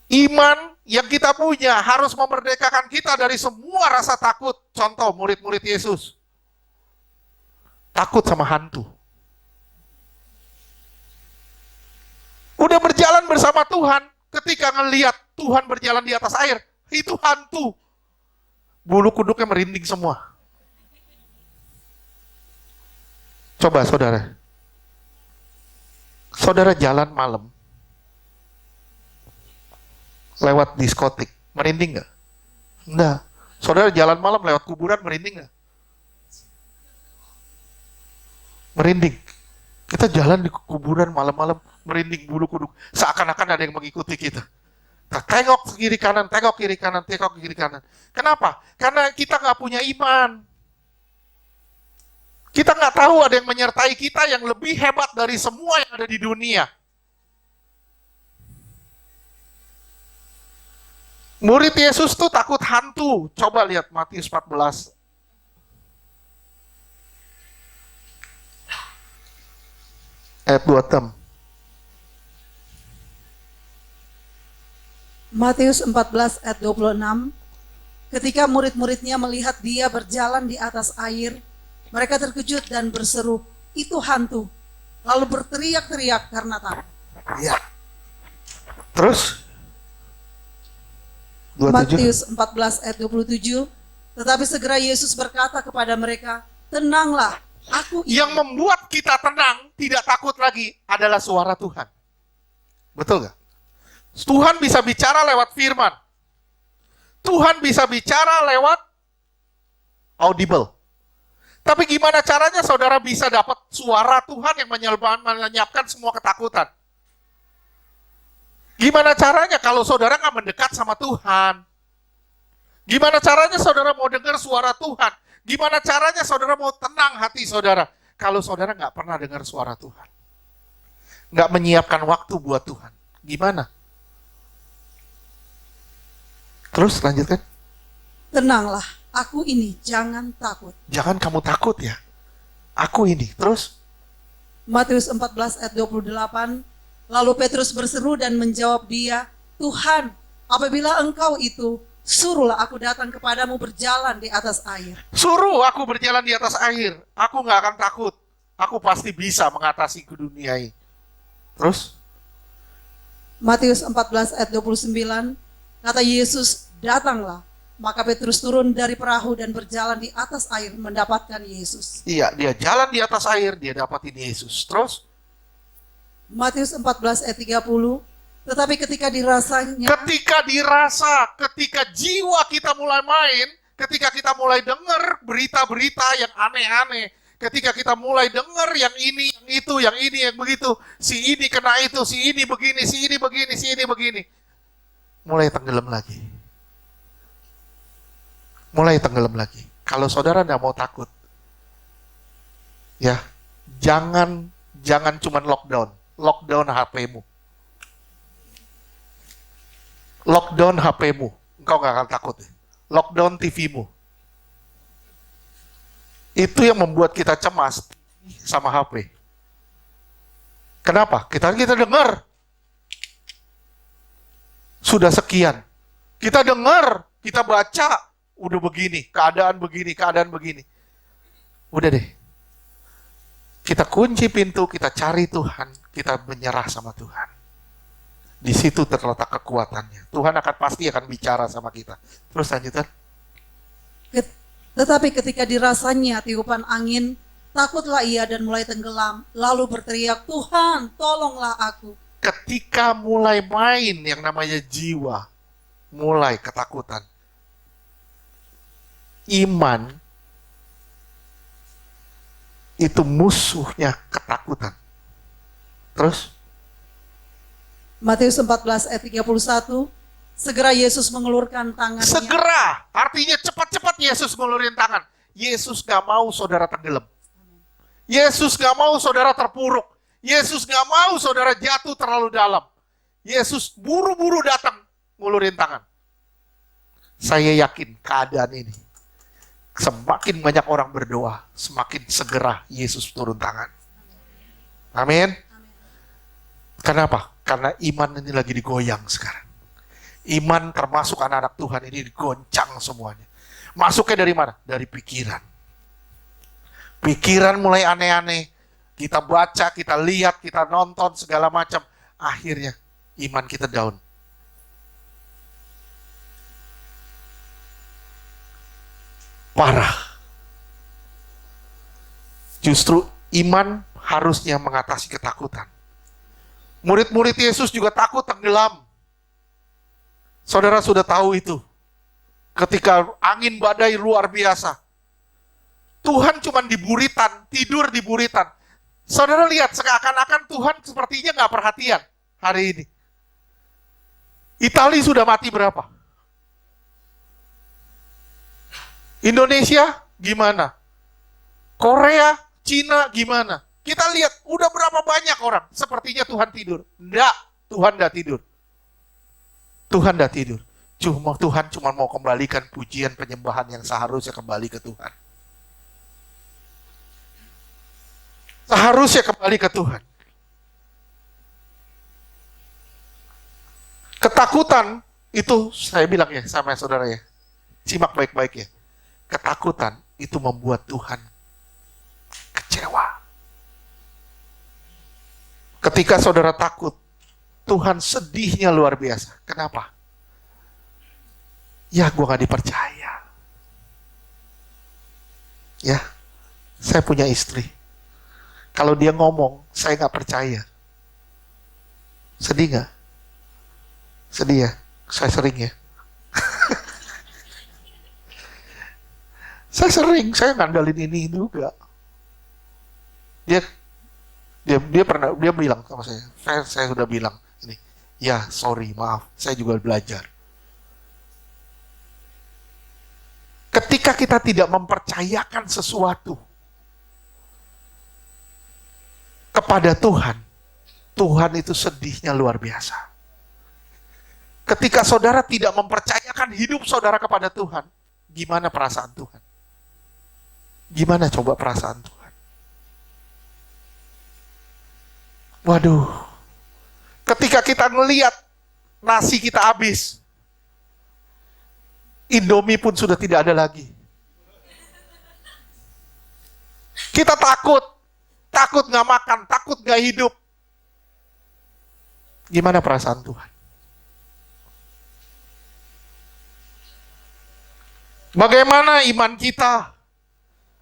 Iman yang kita punya harus memerdekakan kita dari semua rasa takut. Contoh murid-murid Yesus. Takut sama hantu. Udah berjalan bersama Tuhan, ketika ngelihat Tuhan berjalan di atas air, itu hantu. Bulu kuduknya merinding semua. Coba saudara. Saudara jalan malam. Lewat diskotik. Merinding gak? Enggak. Saudara jalan malam lewat kuburan merinding gak? Merinding. Kita jalan di kuburan malam-malam merinding bulu kuduk. Seakan-akan ada yang mengikuti kita. Nah, tengok kiri kanan, tengok kiri kanan, tengok kiri kanan. Kenapa? Karena kita gak punya iman. Kita nggak tahu ada yang menyertai kita yang lebih hebat dari semua yang ada di dunia. Murid Yesus tuh takut hantu. Coba lihat Matius 14. Ayat 26. Matius 14 ayat 26. Ketika murid-muridnya melihat dia berjalan di atas air, mereka terkejut dan berseru, itu hantu. Lalu berteriak-teriak karena takut. Ya. Terus? 27. Matius 14 ayat 27. Tetapi segera Yesus berkata kepada mereka, tenanglah, Aku ini. Yang membuat kita tenang, tidak takut lagi adalah suara Tuhan. Betul gak? Tuhan bisa bicara lewat firman. Tuhan bisa bicara lewat audible. Tapi gimana caranya saudara bisa dapat suara Tuhan yang menyiapkan semua ketakutan? Gimana caranya kalau saudara nggak mendekat sama Tuhan? Gimana caranya saudara mau dengar suara Tuhan? Gimana caranya saudara mau tenang hati saudara? Kalau saudara nggak pernah dengar suara Tuhan. Nggak menyiapkan waktu buat Tuhan. Gimana? Terus lanjutkan. Tenanglah, aku ini, jangan takut. Jangan kamu takut ya. Aku ini. Terus? Matius 14 ayat 28. Lalu Petrus berseru dan menjawab dia, Tuhan, apabila engkau itu, suruhlah aku datang kepadamu berjalan di atas air. Suruh aku berjalan di atas air. Aku nggak akan takut. Aku pasti bisa mengatasi dunia ini. Terus? Matius 14 ayat 29. Kata Yesus, datanglah. Maka Petrus turun dari perahu dan berjalan di atas air mendapatkan Yesus. Iya, dia jalan di atas air, dia dapatin Yesus. Terus? Matius 14 ayat 30. Tetapi ketika dirasanya, ketika jiwa kita mulai main, ketika kita mulai dengar berita-berita yang aneh-aneh, ketika kita mulai dengar yang ini, yang itu, yang ini, yang begitu, si ini kena itu, si ini begini, si ini begini, si ini begini, mulai tenggelam lagi. Mulai tenggelam lagi. Kalau saudara tidak mau takut, ya, jangan cuman lockdown HP-mu. Lockdown HP-mu, engkau gak akan takut. Lockdown TV-mu. Itu yang membuat kita cemas sama HP. Kenapa? Kita dengar. Sudah sekian. Kita dengar, kita baca, udah begini, keadaan begini. Udah deh. Kita kunci pintu, kita cari Tuhan, kita menyerah sama Tuhan. Di situ terletak kekuatannya. Tuhan pasti akan bicara sama kita. Terus lanjutkan. tetapi ketika dirasanya tiupan angin, takutlah ia dan mulai tenggelam, lalu berteriak, Tuhan, tolonglah aku. Ketika mulai main yang namanya jiwa, mulai ketakutan. Iman itu musuhnya ketakutan. Terus? Matius 14 ayat 31. Segera Yesus mengulurkan tangannya. Segera, artinya cepat-cepat Yesus ngeluarin tangan. Yesus gak mau saudara tenggelam. Yesus gak mau saudara terpuruk. Yesus gak mau saudara jatuh terlalu dalam. Yesus buru-buru datang ngulurin tangan. Saya yakin keadaan ini, semakin banyak orang berdoa, semakin segera Yesus turun tangan. Amin. Kenapa? Karena iman ini lagi digoyang sekarang. Iman termasuk anak-anak Tuhan ini digoncang semuanya. Masuknya dari mana? Dari pikiran. Pikiran mulai aneh-aneh. Kita baca, kita lihat, kita nonton segala macam. Akhirnya iman kita down. Parah. Justru iman harusnya mengatasi ketakutan. Murid-murid Yesus juga takut tenggelam. Saudara sudah tahu itu. Ketika angin badai luar biasa. Tuhan cuma di buritan, tidur di buritan. Saudara lihat, seakan-akan Tuhan sepertinya gak perhatian hari ini. Italia sudah mati berapa? Indonesia gimana? Korea, Cina gimana? Kita lihat, udah berapa banyak orang. Sepertinya Tuhan tidur. Enggak, Tuhan enggak tidur. Tuhan enggak tidur. Tuhan cuma mau kembalikan pujian penyembahan yang seharusnya kembali ke Tuhan. Seharusnya kembali ke Tuhan. Ketakutan itu, saya bilang ya sama saudara ya, simak baik-baik ya. Ketakutan itu membuat Tuhan kecewa. Ketika saudara takut, Tuhan sedihnya luar biasa. Kenapa? Ya, gue gak dipercaya. Ya, Saya punya istri. Kalau dia ngomong, saya nggak percaya. Sedih nggak? Sedih ya? Saya sering ya. Saya ngandalin ini juga. Dia dia bilang sama saya sudah bilang ini, ya sorry, maaf, saya juga belajar. Ketika kita tidak mempercayakan sesuatu kepada Tuhan, Tuhan itu sedihnya luar biasa. Ketika saudara tidak mempercayakan hidup saudara kepada Tuhan, gimana perasaan Tuhan? Gimana coba perasaan Tuhan? Waduh, ketika kita ngelihat nasi kita habis, Indomie pun sudah tidak ada lagi. Kita takut nggak makan, takut nggak hidup. Gimana perasaan Tuhan? Bagaimana iman kita?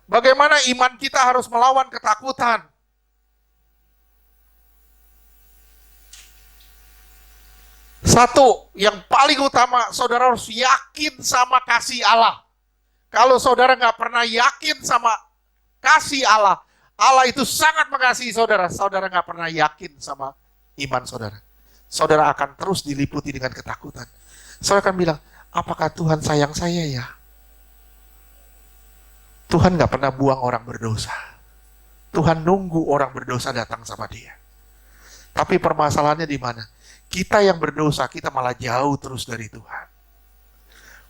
Bagaimana iman kita harus melawan ketakutan? Satu, yang paling utama, saudara harus yakin sama kasih Allah. Kalau saudara nggak pernah yakin sama kasih Allah, Allah itu sangat mengasihi saudara. Saudara nggak pernah yakin sama iman saudara. Saudara akan terus diliputi dengan ketakutan. Saudara akan bilang, apakah Tuhan sayang saya ya? Tuhan nggak pernah buang orang berdosa. Tuhan nunggu orang berdosa datang sama dia. Tapi permasalahannya di mana? Kita yang berdosa, kita malah jauh terus dari Tuhan.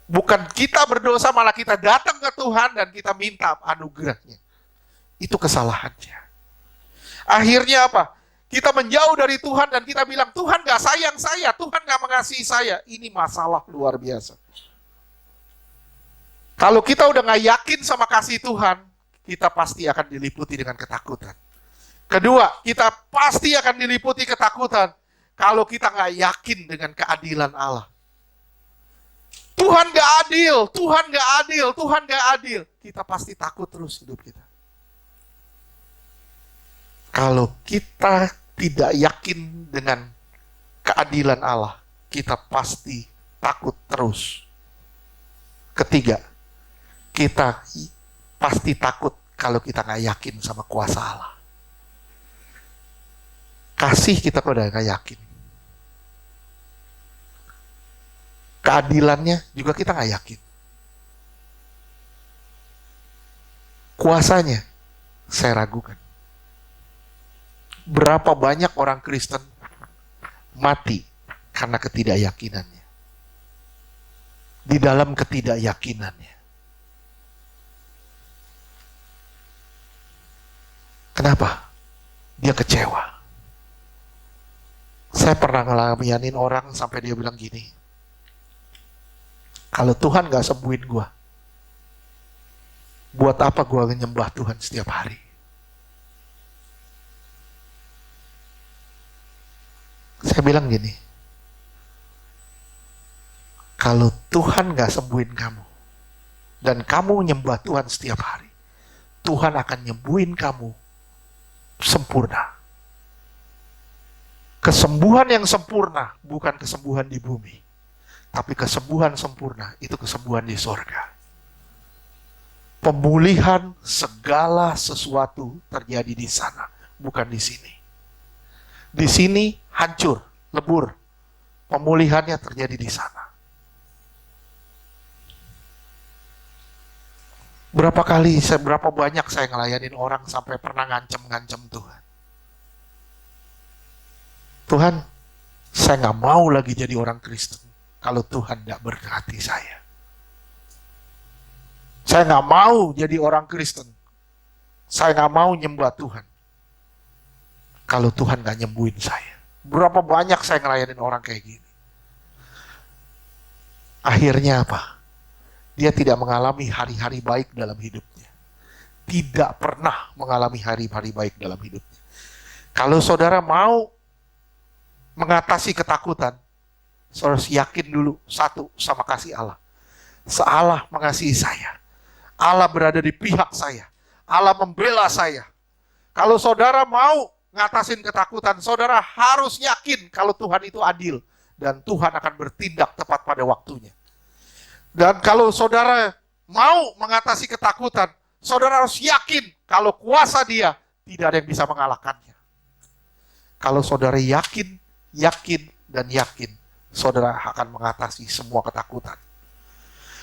Bukan kita berdosa, malah kita datang ke Tuhan dan kita minta anugerahnya. Itu kesalahannya. Akhirnya apa? Kita menjauh dari Tuhan dan kita bilang, Tuhan gak sayang saya, Tuhan gak mengasihi saya. Ini masalah luar biasa. Kalau kita udah gak yakin sama kasih Tuhan, kita pasti akan diliputi dengan ketakutan. Kedua, kita pasti akan diliputi ketakutan kalau kita nggak yakin dengan keadilan Allah. Tuhan nggak adil, Tuhan nggak adil, Tuhan nggak adil. Kita pasti takut terus hidup kita. Kalau kita tidak yakin dengan keadilan Allah, kita pasti takut terus. Ketiga, kita pasti takut kalau kita nggak yakin sama kuasa Allah. Kasih kita udah nggak yakin. Keadilannya juga kita nggak yakin. Kuasanya saya ragukan. Berapa banyak orang Kristen mati karena ketidakyakinannya. Di dalam ketidakyakinannya. Kenapa? Dia kecewa. Saya pernah ngelayanin orang sampai dia bilang gini, kalau Tuhan gak sembuhin gue, buat apa gue nyembah Tuhan setiap hari? Saya bilang gini, kalau Tuhan gak sembuhin kamu, dan kamu nyembah Tuhan setiap hari, Tuhan akan nyembuhin kamu sempurna. Kesembuhan yang sempurna bukan kesembuhan di bumi, tapi kesembuhan sempurna itu kesembuhan di sorga. Pemulihan segala sesuatu terjadi di sana, bukan di sini. Di sini hancur, lebur. Pemulihannya terjadi di sana. Berapa banyak saya ngelayanin orang sampai pernah ngancem-ngancem Tuhan. Tuhan, saya gak mau lagi jadi orang Kristen kalau Tuhan gak berkati saya. Saya gak mau jadi orang Kristen. Saya gak mau nyembah Tuhan kalau Tuhan gak nyembuhin saya. Berapa banyak saya ngelayanin orang kayak gini. Akhirnya apa? Dia tidak mengalami hari-hari baik dalam hidupnya. Tidak pernah mengalami hari-hari baik dalam hidupnya. Kalau saudara mau mengatasi ketakutan, saudara harus yakin dulu, satu, sama kasih Allah. Allah mengasihi saya. Allah berada di pihak saya. Allah membela saya. Kalau saudara mau ngatasin ketakutan, saudara harus yakin kalau Tuhan itu adil. Dan Tuhan akan bertindak tepat pada waktunya. Dan kalau saudara mau mengatasi ketakutan, saudara harus yakin kalau kuasa Dia tidak ada yang bisa mengalahkannya. Kalau saudara yakin, dan yakin, saudara akan mengatasi semua ketakutan.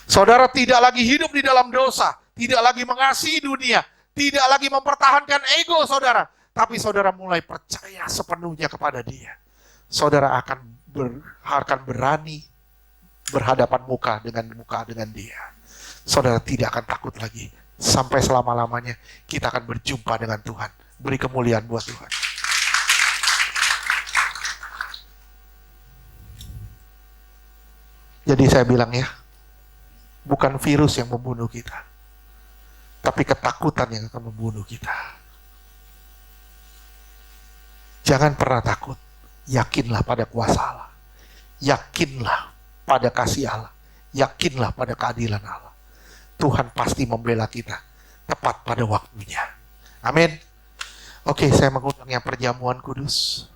Saudara tidak lagi hidup di dalam dosa, tidak lagi mengasihi dunia, tidak lagi mempertahankan ego saudara, tapi saudara mulai percaya sepenuhnya kepada Dia. Saudara akan berani berhadapan muka dengan Dia. Saudara tidak akan takut lagi. Sampai selama-lamanya kita akan berjumpa dengan Tuhan. Beri kemuliaan buat Tuhan. Jadi saya bilang ya, bukan virus yang membunuh kita, tapi ketakutan yang akan membunuh kita. Jangan pernah takut. Yakinlah pada kuasa Allah. Yakinlah pada kasih Allah. Yakinlah pada keadilan Allah. Tuhan pasti membela kita tepat pada waktunya. Amin. Oke, saya mengundang yang perjamuan kudus.